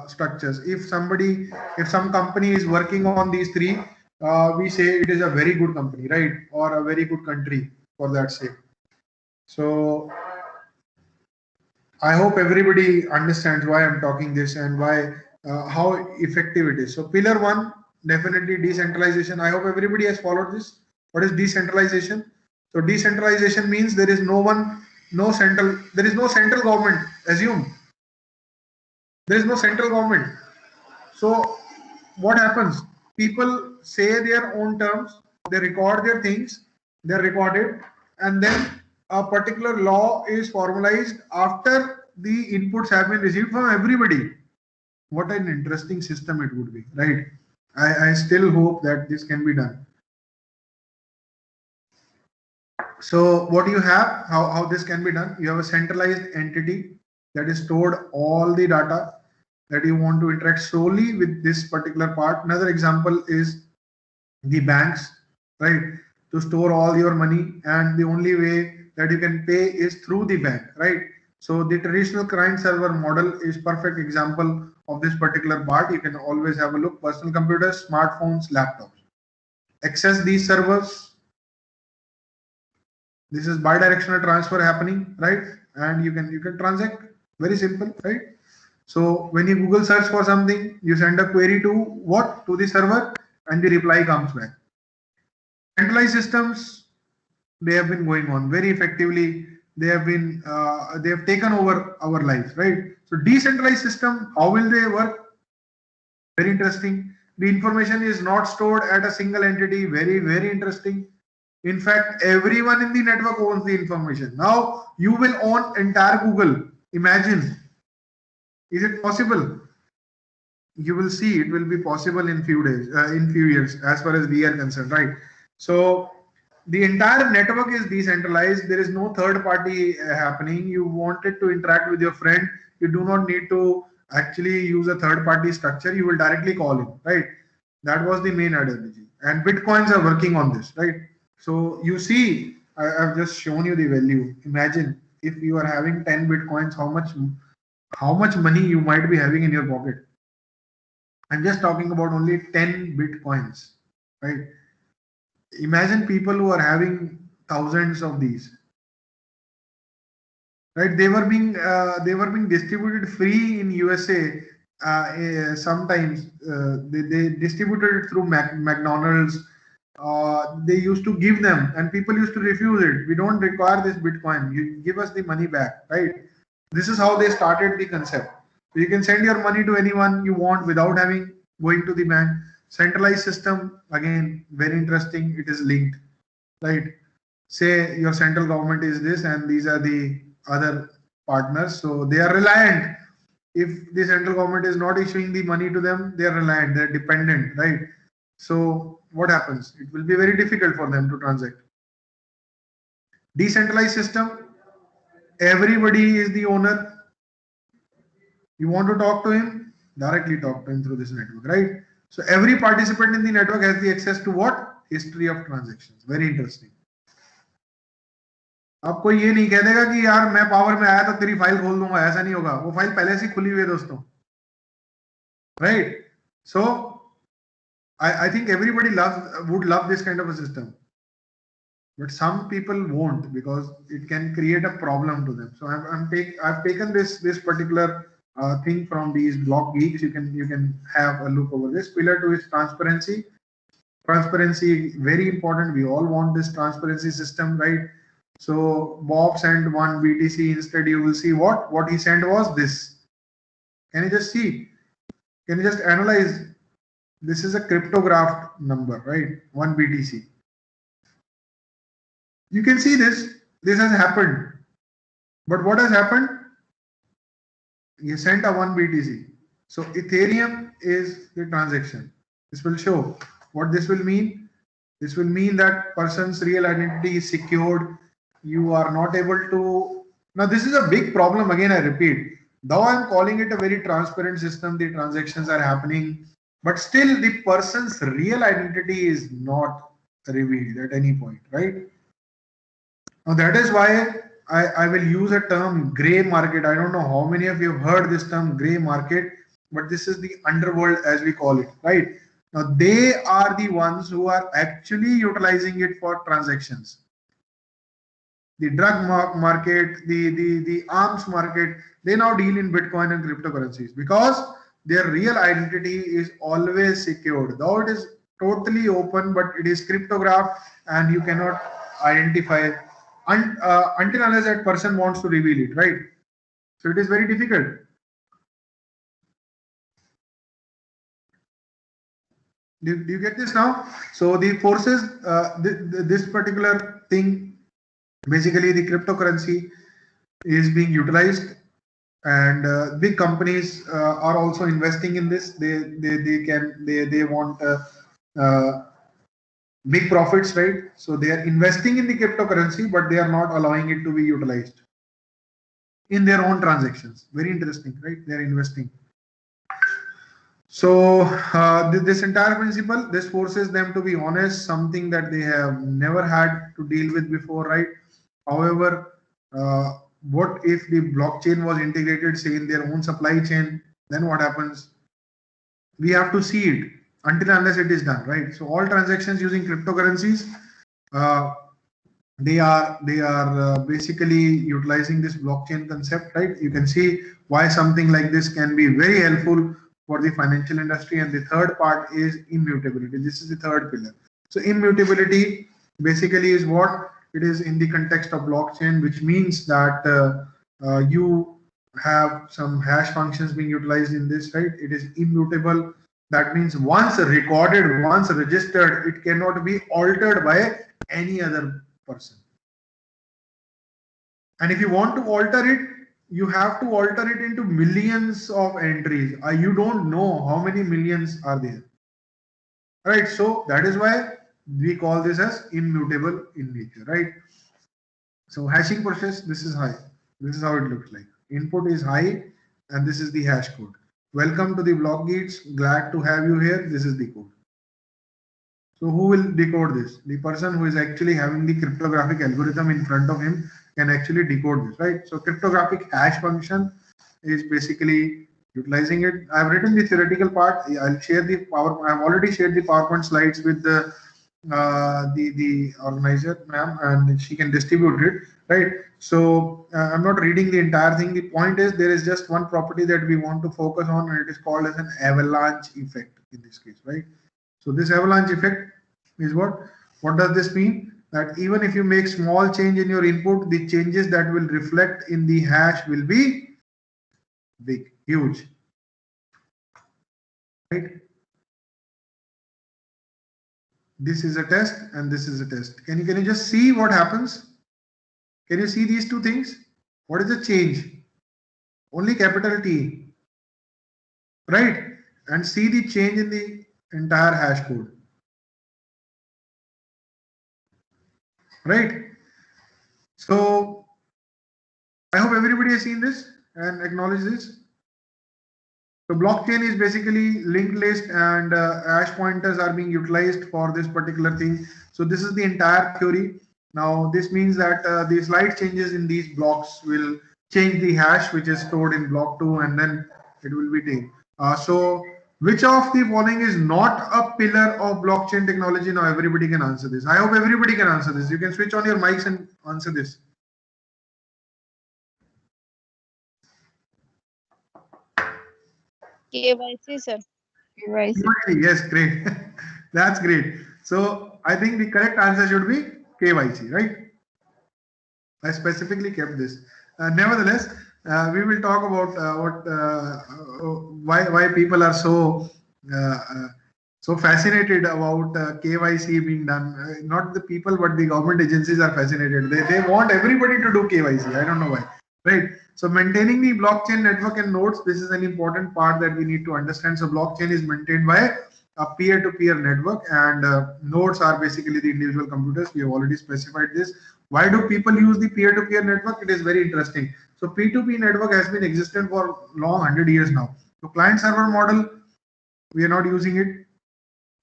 structures. If some company is working on these three, we say it is a very good company, right? Or a very good country for that sake. So I hope everybody understands why I'm talking this and why how effective it is. So pillar one, definitely decentralization. I hope everybody has followed this. What is decentralization? So decentralization means there is no central government. Assume there is no central government. So what happens? People say their own terms, they record their things, they're recorded, and then a particular law is formalized after the inputs have been received from everybody. What an interesting system it would be, right? I still hope that this can be done. So what you have, how this can be done? You have a centralized entity that is stored all the data that you want to interact solely with this particular part. Another example is the banks, right? To store all your money, and the only way that you can pay is through the bank, right? So the traditional client server model is perfect example of this particular part. You can always have a look: personal computers, smartphones, laptops. Access these servers. This is bidirectional transfer happening, right? And you can transact Very simple, right? So when you Google search for something, you send a query to what? To the server, and the reply comes back. Centralized systems, they have been going on very effectively. They have taken over our lives, right? So decentralized system, how will they work? Very interesting. The information is not stored at a single entity. Very, very interesting. In fact, everyone in the network owns the information. Now you will own entire Google. Imagine. Is it possible? You will see it will be possible in few days, in few years, as far as we are concerned, right? So the entire network is decentralized. There is no third party happening. You wanted to interact with your friend, you do not need to actually use a third party structure. You will directly call him, right? That was the main ideology, and bitcoins are working on this, right? So you see, I've just shown you the value. Imagine if you are having 10 bitcoins, how much money you might be having in your pocket. I'm just talking about only 10 bitcoins, right? Imagine people who are having thousands of these, right? They were being distributed free in USA. Sometimes they distributed it through McDonald's. They used to give them, and people used to refuse it. We don't require this Bitcoin. You give us the money back, right? This is how they started the concept. So you can send your money to anyone you want without having going to the bank. Centralized system, again, very interesting. It is linked, right? Say your central government is this, and these are the other partners. So they are reliant. If the central government is not issuing the money to them, they are reliant. They are dependent, right? So what happens? It will be very difficult for them to transact. Decentralized system, everybody is the owner. You want to talk to him, directly talk to him through this network, right? So every participant in the network has the access to what? History of transactions. Very interesting. अब कोई ये नहीं कह देगा कि यार मैं power में आया तो तेरी फाइल खोल दूंगा, ऐसा नहीं होगा. वो फाइल पहले से खुली हुई है दोस्तों, right? So I think everybody would love this kind of a system, but some people won't because it can create a problem to them. So I've taken this particular thing from these Block Geeks. You can have a look over this. Pillar 2 is transparency. Transparency, very important. We all want this transparency system, right? So Bob sent one BTC. Instead, you will see what he sent was this. Can you just see? Can you just analyze? This is a cryptographed number, right? 1 BTC. You can see this. This has happened. But what has happened? You sent a 1 BTC. So Ethereum is the transaction. This will show what this will mean. This will mean that person's real identity is secured. You are not able to. Now, this is a big problem. Again, I repeat. Though I'm calling it a very transparent system, the transactions are happening, but still the person's real identity is not revealed at any point, right? Now, that is why I will use a term gray market. I don't know how many of you have heard this term gray market, but this is the underworld as we call it, right? Now, they are the ones who are actually utilizing it for transactions. The drug market, the arms market, they now deal in Bitcoin and cryptocurrencies because their real identity is always secured. Though it is totally open, but it is cryptographed and you cannot identify until unless that person wants to reveal it, right? So it is very difficult. Do you get this now? So the forces, this particular thing, basically the cryptocurrency is being utilized, and big companies are also investing in this. They want big profits, right? So they are investing in the cryptocurrency, but they are not allowing it to be utilized in their own transactions. Very interesting, right? They are investing. So this entire principle, this forces them to be honest, something that they have never had to deal with before, right? However, what if the blockchain was integrated, say, in their own supply chain? Then what happens? We have to see it until unless it is done, right? So all transactions using cryptocurrencies, they are basically utilizing this blockchain concept, right? You can see why something like this can be very helpful for the financial industry. And the third part is immutability. This is the third pillar. So immutability basically is what it is in the context of blockchain, which means that you have some hash functions being utilized in this, right? It is immutable. That means once recorded, once registered, it cannot be altered by any other person. And if you want to alter it, you have to alter it into millions of entries. You don't know how many millions are there, right? So that is why we call this as immutable in nature, right? So hashing process, this is high. This is how it looks like. Input is high, and this is the hash code. Welcome to the Blockgeeks. Glad to have you here. This is the code. So who will decode this? The person who is actually having the cryptographic algorithm in front of him can actually decode this, right? So cryptographic hash function is basically utilizing it. I've written the theoretical part. I'll share the I've already shared the PowerPoint slides with the organizer, ma'am, and she can distribute it, right? So I'm not reading the entire thing. The point is there is just one property that we want to focus on, and it is called as an avalanche effect in this case, right? So this avalanche effect is what? What does this mean? That even if you make small change in your input, the changes that will reflect in the hash will be big, huge, right? This is a test and this is a test. Can you just see what happens? Can you see these two things? What is the change? Only capital T, right? And see the change in the entire hash code, right? So I hope everybody has seen this and acknowledge this. So blockchain is basically linked list, and hash pointers are being utilized for this particular thing. So this is the entire theory. Now this means that the slight changes in these blocks will change the hash which is stored in block 2, and then it will be taken. So which of the following is not a pillar of blockchain technology? Now everybody can answer this. I hope everybody can answer this. You can switch on your mics and answer this. KYC, sir. KYC. Yes, great. That's great. So I think the correct answer should be KYC, right? I specifically kept this. Nevertheless, we will talk about why people are so fascinated about KYC being done. Not the people, but the government agencies are fascinated. They want everybody to do KYC. I don't know why, right? So maintaining the blockchain network and nodes, this is an important part that we need to understand. So blockchain is maintained by a peer-to-peer network, and nodes are basically the individual computers. We have already specified this. Why do people use the peer-to-peer network? It is very interesting. So P2P network has been existent for long 100 years now. So client-server model, we are not using it,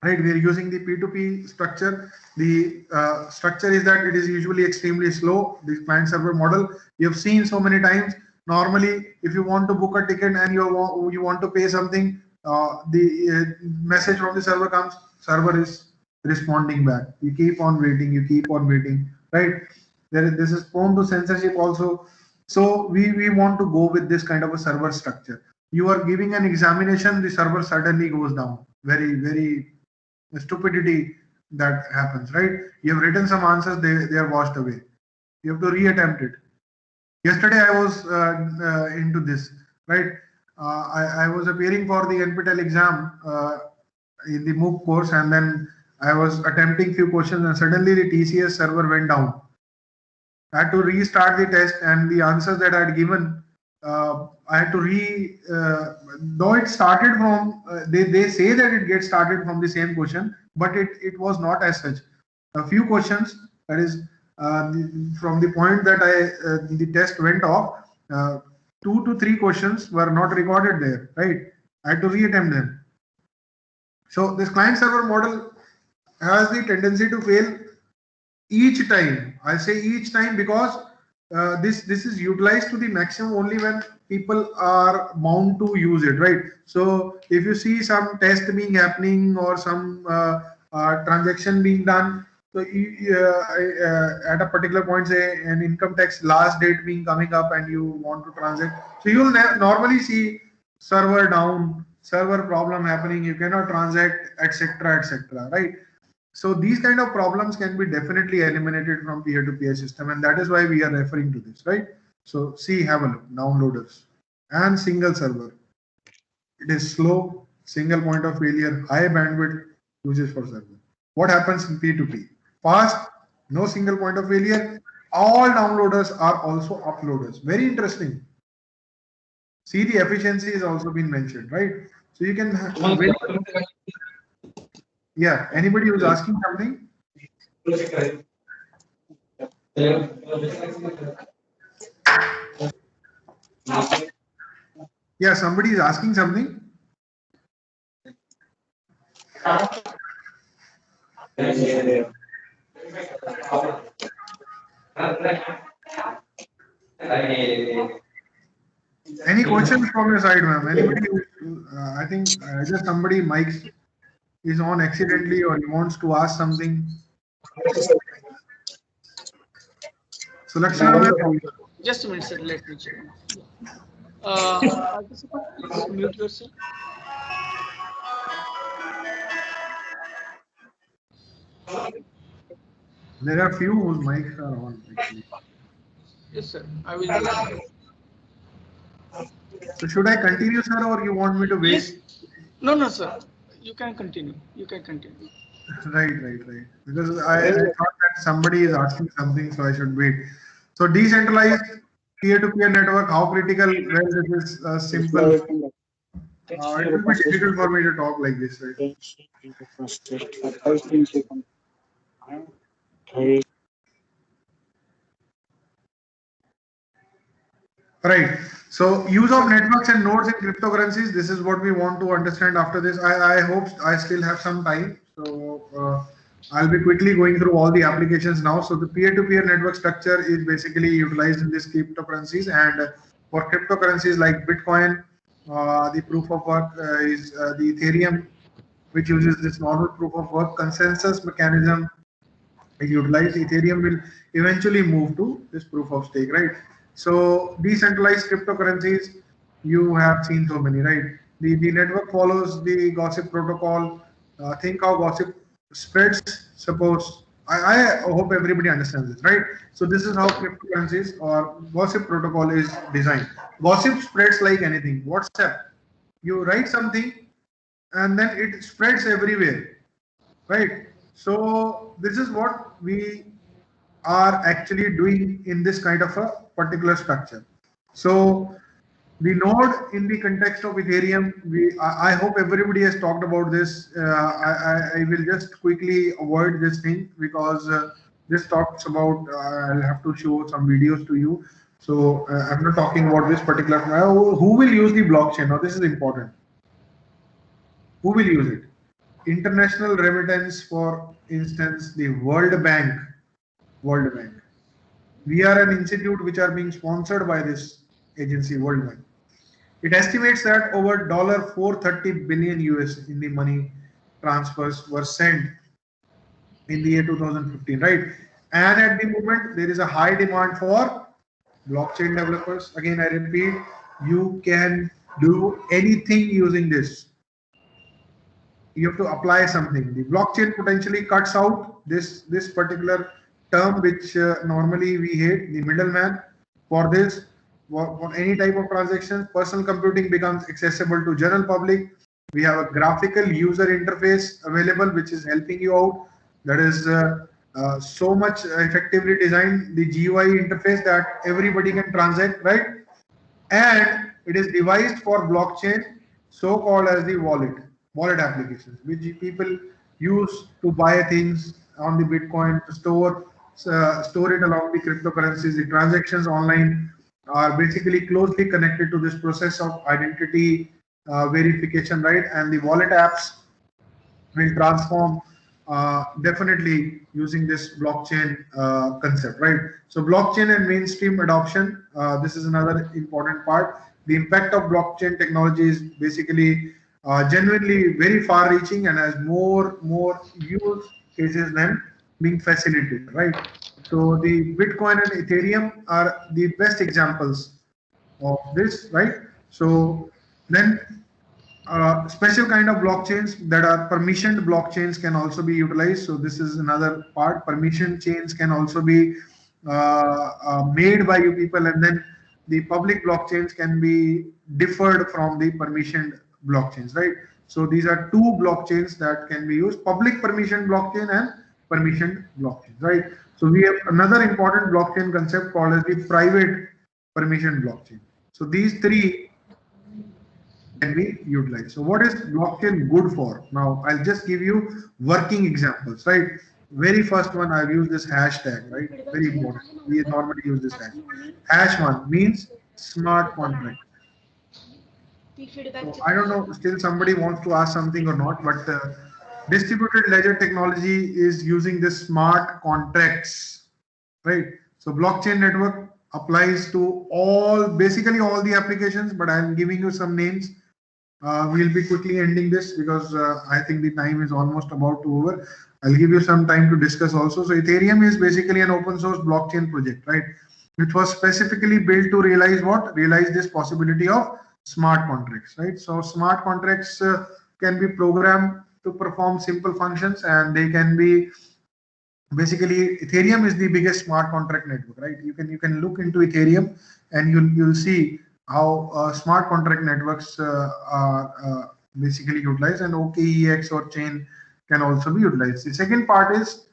right? We are using the P2P structure. The structure is that it is usually extremely slow. This client-server model, you have seen so many times. Normally, if you want to book a ticket and you want to pay something, the message from the server comes, server is responding back. You keep on waiting, right? This is prone to censorship also. So we want to go with this kind of a server structure. You are giving an examination, the server suddenly goes down. Very stupidity that happens, right? You have written some answers, they are washed away. You have to reattempt it. Yesterday I was into this, right? I was appearing for the NPTEL exam in the MOOC course, and then I was attempting few questions, and suddenly the TCS server went down. I had to restart the test, and the answers that I had given, I had to though it started from, they say that it gets started from the same question, but it was not as such. A few questions, that is, from the point that the test went off, 2 to 3 questions were not recorded there, right? I had to reattempt them. So this client server model has the tendency to fail each time. I say each time because this is utilized to the maximum only when people are bound to use it, right? So if you see some test being happening or some transaction being done, So at a particular point, say an income tax last date being coming up, and you want to transact, so you'll normally see server down, server problem happening. You cannot transact, etc., etc. Right? So these kind of problems can be definitely eliminated from peer-to-peer system, and that is why we are referring to this, right? So see, have a look, downloaders and single server. It is slow, single point of failure, high bandwidth uses for server. What happens in P2P? Fast, no single point of failure. All downloaders are also uploaders. Very interesting. See, the efficiency is also been mentioned, right? So you can, yeah, anybody who's asking something? Yeah, somebody is asking something. Any questions from your side, ma'am? Anybody? I think just somebody mic is on accidentally, or he wants to ask something. So Lakshana, ma'am. Just a minute, sir. Let me check. Participant, please mute yourself. There are few whose mics are on actually. Yes, sir. I will just. So should I continue, sir, or you want me to wait? Yes. No, no, sir. You can continue. You can continue. Right. Because I thought that somebody is asking something, so I should wait. So decentralized peer-to-peer network, how critical? Well, this is simple. It will be difficult for me to talk like this, right? Right. So use of networks and nodes in cryptocurrencies. This is what we want to understand after this. I hope I still have some time. So I'll be quickly going through all the applications now. So the peer-to-peer network structure is basically utilized in these cryptocurrencies, and for cryptocurrencies like Bitcoin, the proof of work is the Ethereum, which uses this normal proof of work consensus mechanism is utilized. Ethereum will eventually move to this proof of stake, right? So decentralized cryptocurrencies, you have seen so many, right? The network follows the gossip protocol. Think how gossip spreads. Suppose I hope everybody understands this, right? So this is how cryptocurrencies or gossip protocol is designed. Gossip spreads like anything. WhatsApp, you write something and then it spreads everywhere, right? So this is what we are actually doing in this kind of a particular structure. So the node in the context of Ethereum, I hope everybody has talked about this. I will just quickly avoid this thing because this talks about, I'll have to show some videos to you. So I'm not talking about this particular, who will use the blockchain? Now this is important. Who will use it? International remittance, for instance, the World Bank. We are an institute which are being sponsored by this agency, World Bank. It estimates that over $430 billion US in the money transfers were sent in the year 2015, right? And at the moment, there is a high demand for blockchain developers. Again, I repeat, you can do anything using this. You have to apply something. The blockchain potentially cuts out this particular term which normally we hate, the middleman. For this, for any type of transactions, personal computing becomes accessible to general public. We have a graphical user interface available which is helping you out. That is so much effectively designed, the GUI interface, that everybody can transact, right? And it is devised for blockchain, so called as the wallet applications, which people use to buy things on the Bitcoin, to store it along the cryptocurrencies. The transactions online are basically closely connected to this process of identity verification, right? And the wallet apps will transform definitely using this blockchain concept, right? So blockchain and mainstream adoption, this is another important part. The impact of blockchain technology is basically genuinely very far reaching and has more use cases than being facilitated, right? So the Bitcoin and Ethereum are the best examples of this, right? So then special kind of blockchains that are permissioned blockchains can also be utilized. So this is another part. Permission chains can also be made by you people, and then the public blockchains can be differed from the permissioned blockchains, right? So these are two blockchains that can be used: public permissioned blockchain and permissioned blockchain, right? So we have another important blockchain concept called as the private permission blockchain. So these three can be utilized. So what is blockchain good for? Now I'll just give you working examples, right? Very first one, I've used this hashtag, right? Very important. We normally use this hash. Hash one means smart contract. So I don't know, still somebody wants to ask something or not, but distributed ledger technology is using this smart contracts, right? So blockchain network applies to all, basically all the applications, but I'm giving you some names. We'll be quickly ending this because I think the time is almost about to over. I'll give you some time to discuss also. So Ethereum is basically an open source blockchain project, right? Which was specifically built to realize what? Realize this possibility of smart contracts, right? So smart contracts can be programmed to perform simple functions, and they can be basically, Ethereum is the biggest smart contract network, right? You can look into Ethereum and you'll see how smart contract networks are basically utilized, and OKEX or chain can also be utilized. The second part is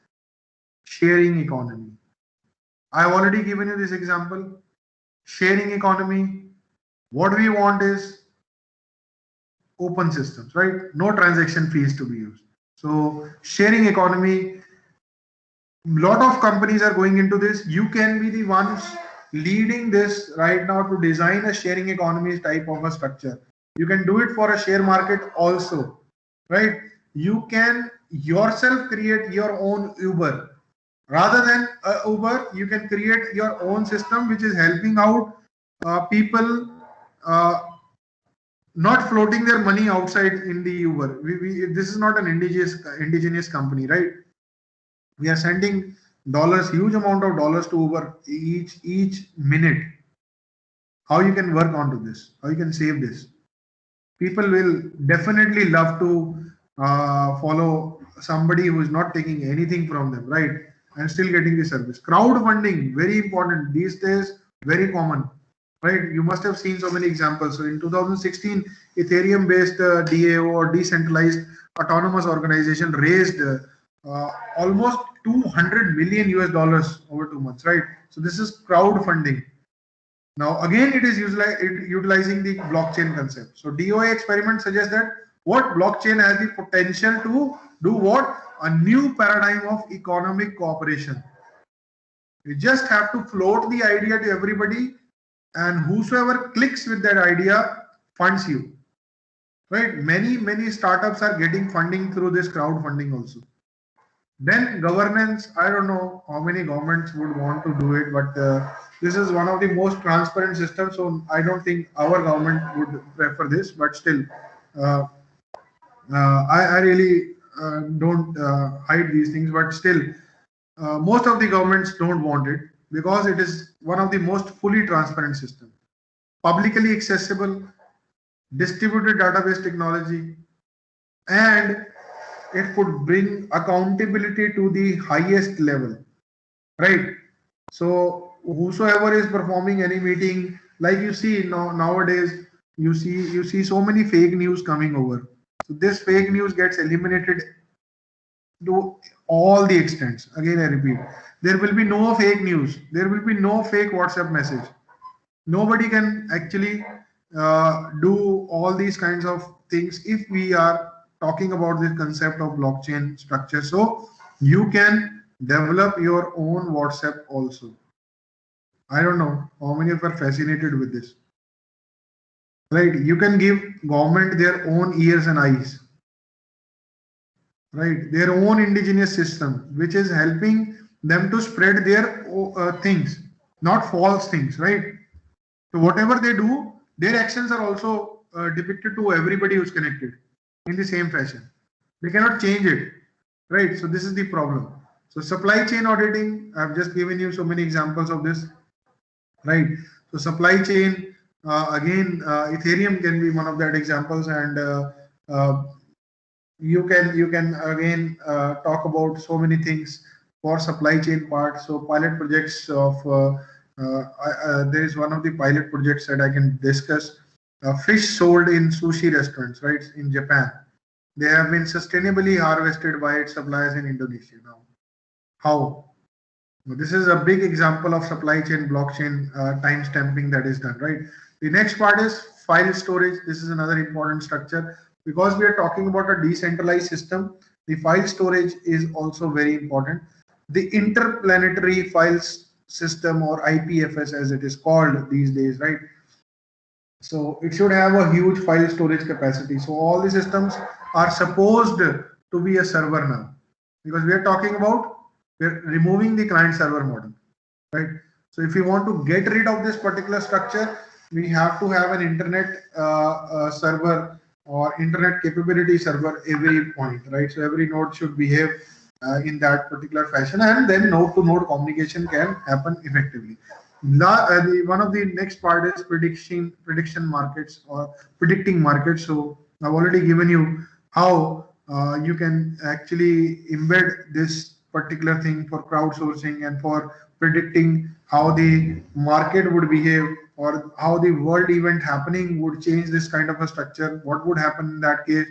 sharing economy. I've already given you this example. Sharing economy. What we want is open systems, right? No transaction fees to be used. So sharing economy, lot of companies are going into this. You can be the ones leading this right now to design a sharing economy type of a structure. You can do it for a share market also, right? You can yourself create your own Uber. Rather than Uber, you can create your own system which is helping out people not floating their money outside in the Uber. This is not an indigenous company, right? We are sending dollars, huge amount of dollars to Uber each minute. How you can work onto this? How you can save this? People will definitely love to follow somebody who is not taking anything from them, right? And still getting the service. Crowdfunding, very important these days, very common, right? You must have seen so many examples. So in 2016, Ethereum-based DAO or decentralized autonomous organization raised almost 200 million US dollars over 2 months, right? So this is crowdfunding. Now again, it is utilizing the blockchain concept. So DOA experiment suggests that what blockchain has the potential to do what? A new paradigm of economic cooperation. You just have to float the idea to everybody, and whosoever clicks with that idea funds you, right? Many startups are getting funding through this crowdfunding also. Then governance, I don't know how many governments would want to do it, but this is one of the most transparent systems. So I don't think our government would prefer this, but still, I really don't hide these things, but still, most of the governments don't want it because it is one of the most fully transparent systems. Publicly accessible, distributed database technology, and it could bring accountability to the highest level, right? So whosoever is performing any meeting, like you see nowadays, you see so many fake news coming over. So this fake news gets eliminated to all the extents. Again, I repeat, there will be no fake news. There will be no fake WhatsApp message. Nobody can actually do all these kinds of things if we are talking about this concept of blockchain structure. So you can develop your own WhatsApp also. I don't know how many of you are fascinated with this, right? You can give government their own ears and eyes, right? Their own indigenous system, which is helping them to spread their things, not false things, right? So whatever they do, their actions are also depicted to everybody who's connected in the same fashion. They cannot change it, right? So this is the problem. So supply chain auditing, I've just given you so many examples of this, right? So supply chain, again, Ethereum can be one of that examples, and you can again talk about so many things for supply chain part. So pilot projects of there is one of the pilot projects that I can discuss. Fish sold in sushi restaurants, right, in Japan. They have been sustainably harvested by its suppliers in Indonesia now. How? This is a big example of supply chain blockchain time stamping that is done, right? The next part is file storage. This is another important structure. Because we are talking about a decentralized system, the file storage is also very important. The interplanetary files system, or IPFS as it is called these days, right? So it should have a huge file storage capacity. So all the systems are supposed to be a server now, because we are talking about, we're removing the client server model, right? So if we want to get rid of this particular structure, we have to have an internet server or internet capability server every point, right? So every node should behave in that particular fashion, and then node to node communication can happen effectively. One of the next part is prediction markets, or predicting markets. So I've already given you how you can actually embed this particular thing for crowdsourcing and for predicting how the market would behave, or how the world event happening would change this kind of a structure, what would happen in that case,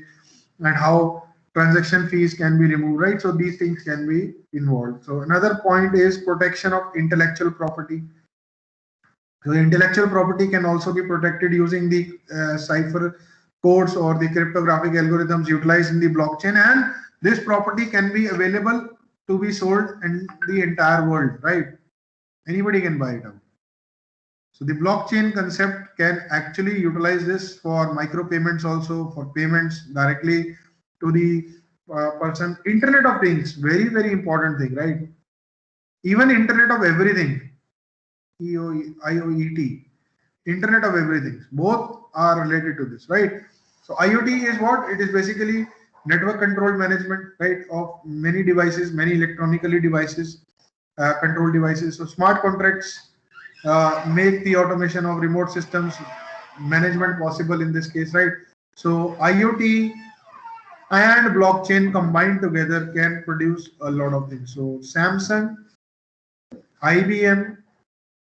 and how transaction fees can be removed, right? So these things can be involved. So another point is protection of intellectual property. So intellectual property can also be protected using the cipher codes or the cryptographic algorithms utilized in the blockchain, and this property can be available to be sold in the entire world, right? Anybody can buy it out. So the blockchain concept can actually utilize this for micropayments, also for payments directly to the person. Internet of Things, very, very important thing, right? Even Internet of Everything, IoT, Internet of Everything, both are related to this, right? So IoT is what? It is basically network control management, right, of many devices, many electronically devices, control devices. So smart contracts make the automation of remote systems management possible in this case, right? So IoT and blockchain combined together can produce a lot of things. So Samsung, IBM,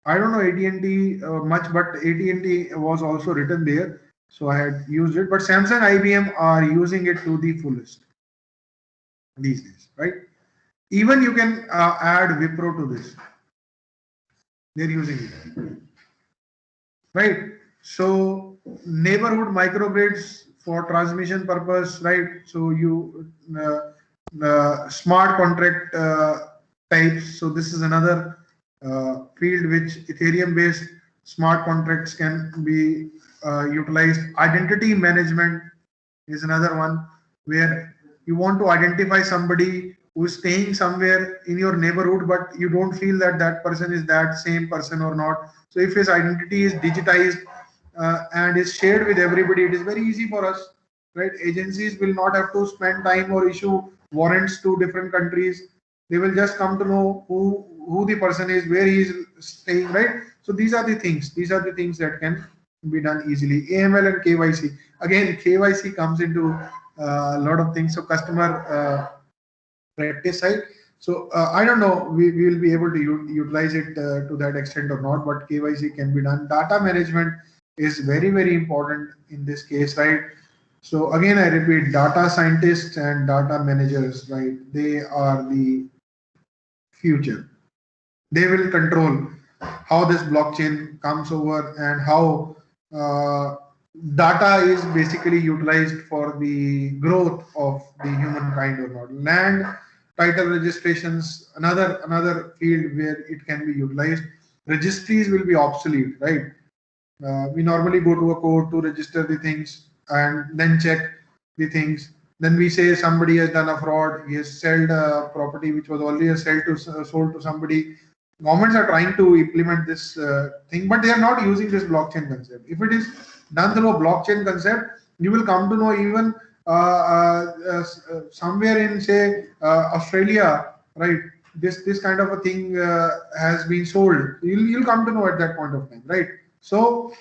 I don't know AT&T much, but AT&T was also written there, so I had used it. But Samsung, IBM are using it to the fullest these days, right? Even you can add Wipro to this. They're using it, right? So neighborhood microgrids for transmission purpose, right? So you smart contract types. So this is another field which Ethereum based smart contracts can be utilized. Identity management is another one, where you want to identify somebody who is staying somewhere in your neighborhood, but you don't feel that that person is that same person or not. So if his identity is digitized and is shared with everybody, it is very easy for us, right? Agencies will not have to spend time or issue warrants to different countries. They will just come to know who the person is, where he is staying, right? So these are the things. These are the things that can be done easily. AML and KYC. Again, KYC comes into a lot of things. So customer practice side. So I don't know, we will be able to utilize it to that extent or not, but KYC can be done. Data management is very, very important in this case, right? So again, I repeat, data scientists and data managers, right? They are the future. They will control how this blockchain comes over and how data is basically utilized for the growth of the humankind or not. Land title registrations, another field where it can be utilized. Registries will be obsolete, right? We normally go to a court to register the things and then check the things. Then we say somebody has done a fraud, he has sold a property which was already sold to somebody. Governments are trying to implement this thing, but they are not using this blockchain concept. If it is done through a blockchain concept, you will come to know even somewhere in, say, Australia, right? this kind of a thing has been sold, you'll come to know at that point of time, right? So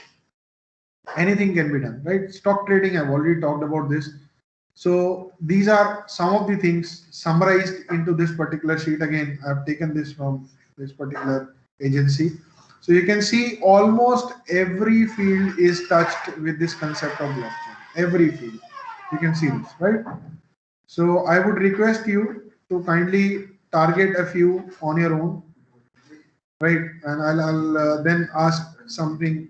anything can be done, right? Stock trading, I've already talked about this. So these are some of the things summarized into this particular sheet. Again, I've taken this from this particular agency. So you can see almost every field is touched with this concept of blockchain. Every field. You can see this, right? So I would request you to kindly target a few on your own, right? And I'll then ask something.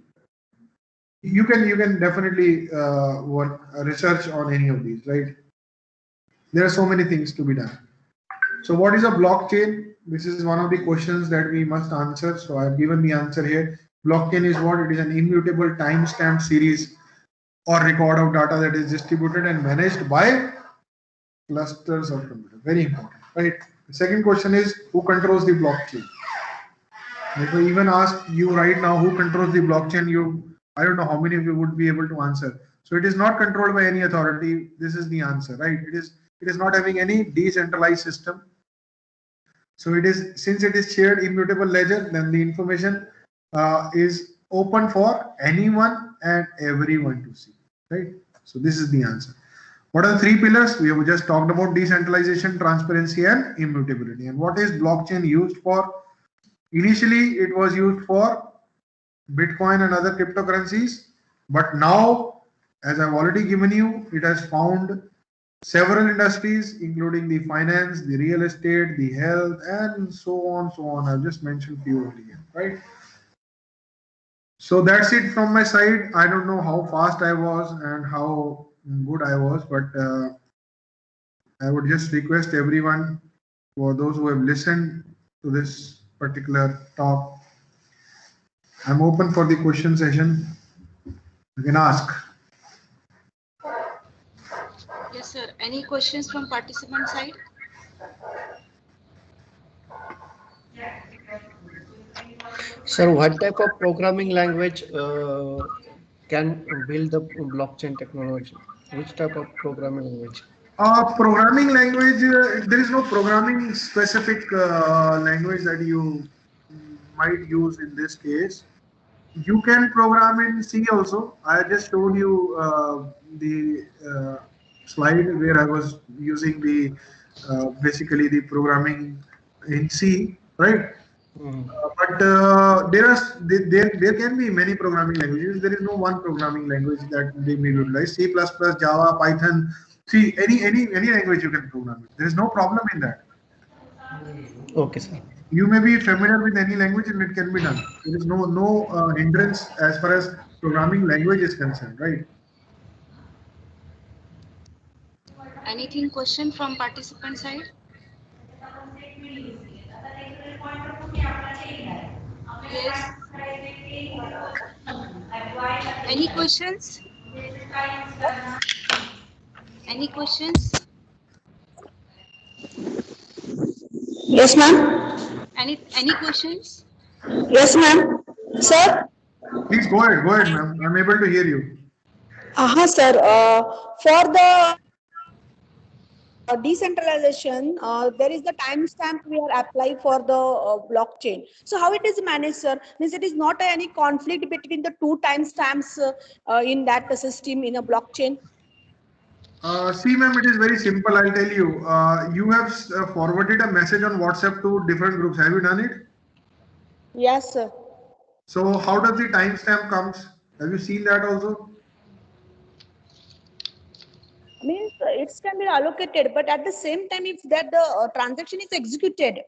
You can definitely work research on any of these, right? There are so many things to be done. So what is a blockchain? This is one of the questions that we must answer. So I've given the answer here. Blockchain is what? It is an immutable timestamp series or record of data that is distributed and managed by clusters of computers. Very important, right? The second question is, who controls the blockchain? If I even ask you right now who controls the blockchain, I don't know how many of you would be able to answer. So it is not controlled by any authority. This is the answer, right? It is not having any decentralized system. So it is, since it is shared immutable ledger, then the information is open for anyone and everyone to see, right? So this is the answer. What are the three pillars? We have just talked about: decentralization, transparency, and immutability. And what is blockchain used for? Initially, it was used for Bitcoin and other cryptocurrencies, but now, as I've already given you, it has found several industries, including the finance, the real estate, the health, and so on, so on. I've just mentioned few over here, right? So that's it from my side. I don't know how fast I was and how good I was, but I would just request everyone, for those who have listened to this particular talk, I'm open for the question session. You can ask. Yes, sir. Any questions from participant side? Sir, what type of programming language can build the blockchain technology? Which type of programming language? Programming language, there is no programming specific language that you might use in this case. You can program in C also. I just showed you the slide where I was using the basically the programming in C, right? But there can be many programming languages. There is no one programming language that they may utilize. C++, Java, Python. See, any language you can program it. There is no problem in that. Okay, sir. You may be familiar with any language and it can be done. There is no hindrance as far as programming language is concerned, right? Anything question from participant side? Yes. Any questions? Any questions? Yes, ma'am. Any questions? Yes, ma'am. Sir? Please go ahead, ma'am. I'm able to hear you. Sir. For the decentralization, there is the timestamp we are apply for the blockchain. So how it is managed, sir? Means it is not any conflict between the two timestamps in that system in a blockchain. See, ma'am, it is very simple. I'll tell you. You have forwarded a message on WhatsApp to different groups. Have you done it? Yes, sir. So how does the timestamp comes? Have you seen that also? Means it can be allocated, but at the same time, if that the transaction is executed,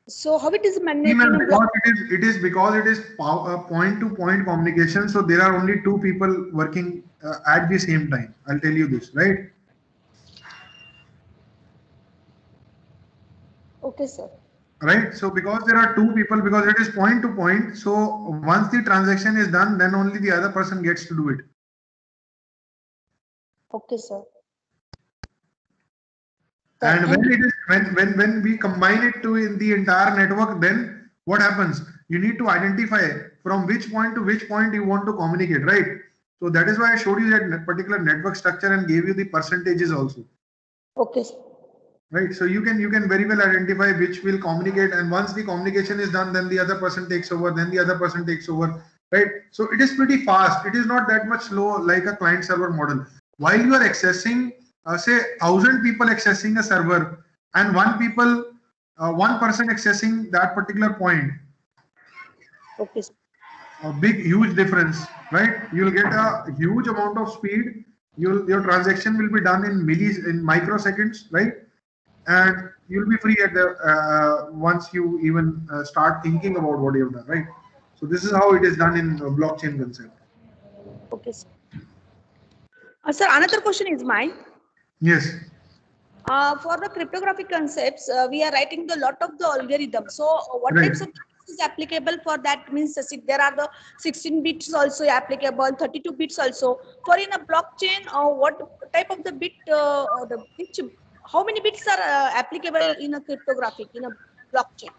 so how it is managed? It is because it is point-to-point communication. So there are only two people working at the same time. I'll tell you this, right? Okay, sir. Right. So because there are two people, because it is point-to-point. So once the transaction is done, then only the other person gets to do it. Okay, sir. And when we combine it to in the entire network, then what happens? You need to identify from which point to which point you want to communicate, right? So that is why I showed you that particular network structure and gave you the percentages also. Okay. right? So you can very well identify which will communicate, and once the communication is done, then the other person takes over, then the other person takes over, right? So it is pretty fast. It is not that much slow like a client server model. While you are accessing, say 1,000 people accessing a server, and one person accessing that particular point, Okay, sir. a huge difference, right? You'll get a huge amount of speed. Your transaction will be done in microseconds, right? And you'll be free at the once you even start thinking about what you've done, right? So this is how it is done in blockchain concept. Okay, sir. Sir, another question is mine. Yes. For the cryptographic concepts, we are writing the lot of the algorithm. So, what Right. types of is applicable for that? Means there are the 16 bits also applicable, 32 bits also. For in a blockchain, what type of the bit, how many bits are applicable in a cryptographic in a blockchain?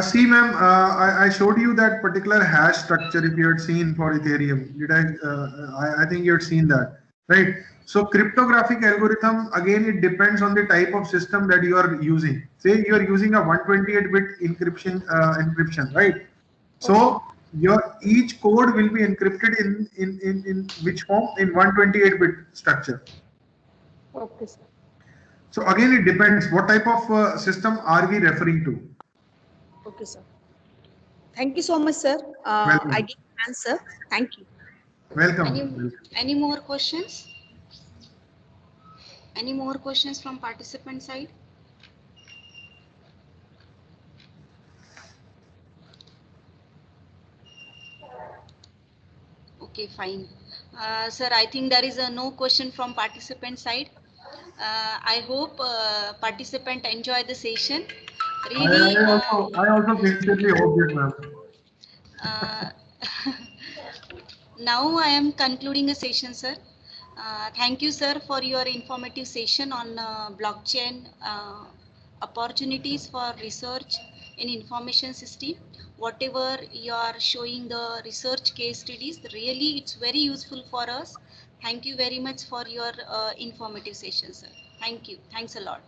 See, ma'am, I showed you that particular hash structure. If you had seen for Ethereum, did I? I think you had seen that, right? So cryptographic algorithm, again, it depends on the type of system that you are using. Say you are using a 128-bit encryption, right? So your each code will be encrypted in which form? In 128-bit structure. Okay, sir. So again, it depends. What type of system are we referring to? Okay, sir. Thank you so much, sir. Welcome. I get the answer. Thank you. Welcome. Any more questions? Any more questions from participant side? Okay, fine. Sir, I think there is no question from participant side. I hope participant enjoy the session. Really, I also sincerely hope this, ma'am. uh, now I am concluding a session, sir. Thank you, sir, for your informative session on blockchain opportunities for research in information system. Whatever you are showing the research case studies, really it's very useful for us. Thank you very much for your informative session, sir. Thank you. Thanks a lot.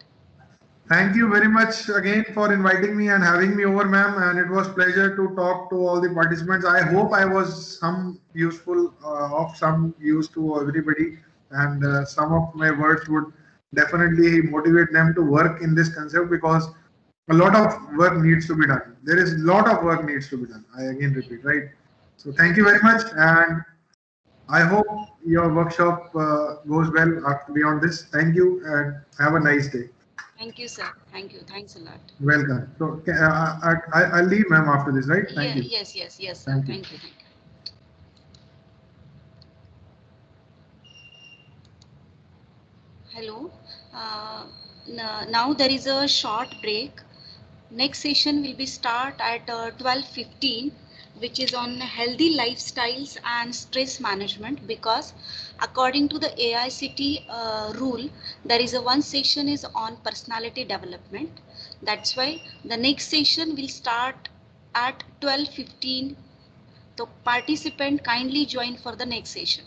Thank you very much again for inviting me and having me over, ma'am. And it was pleasure to talk to all the participants. I hope I was of some use to everybody, and some of my words would definitely motivate them to work in this concept, because a lot of work needs to be done. There is a lot of work needs to be done. I again repeat, right? So thank you very much, and I hope your workshop goes well beyond this. Thank you, and have a nice day. Thank you, sir. Thank you. Thanks a lot. Welcome. So I'll leave, ma'am, after this, right? Thank you. Yes, sir. Thank you. Thank you. Hello. Now there is a short break. Next session will be start at 12:15, which is on healthy lifestyles and stress management, because according to the AICT rule, there is one session is on personality development. That's why the next session will start at 12:15. So participant kindly join for the next session.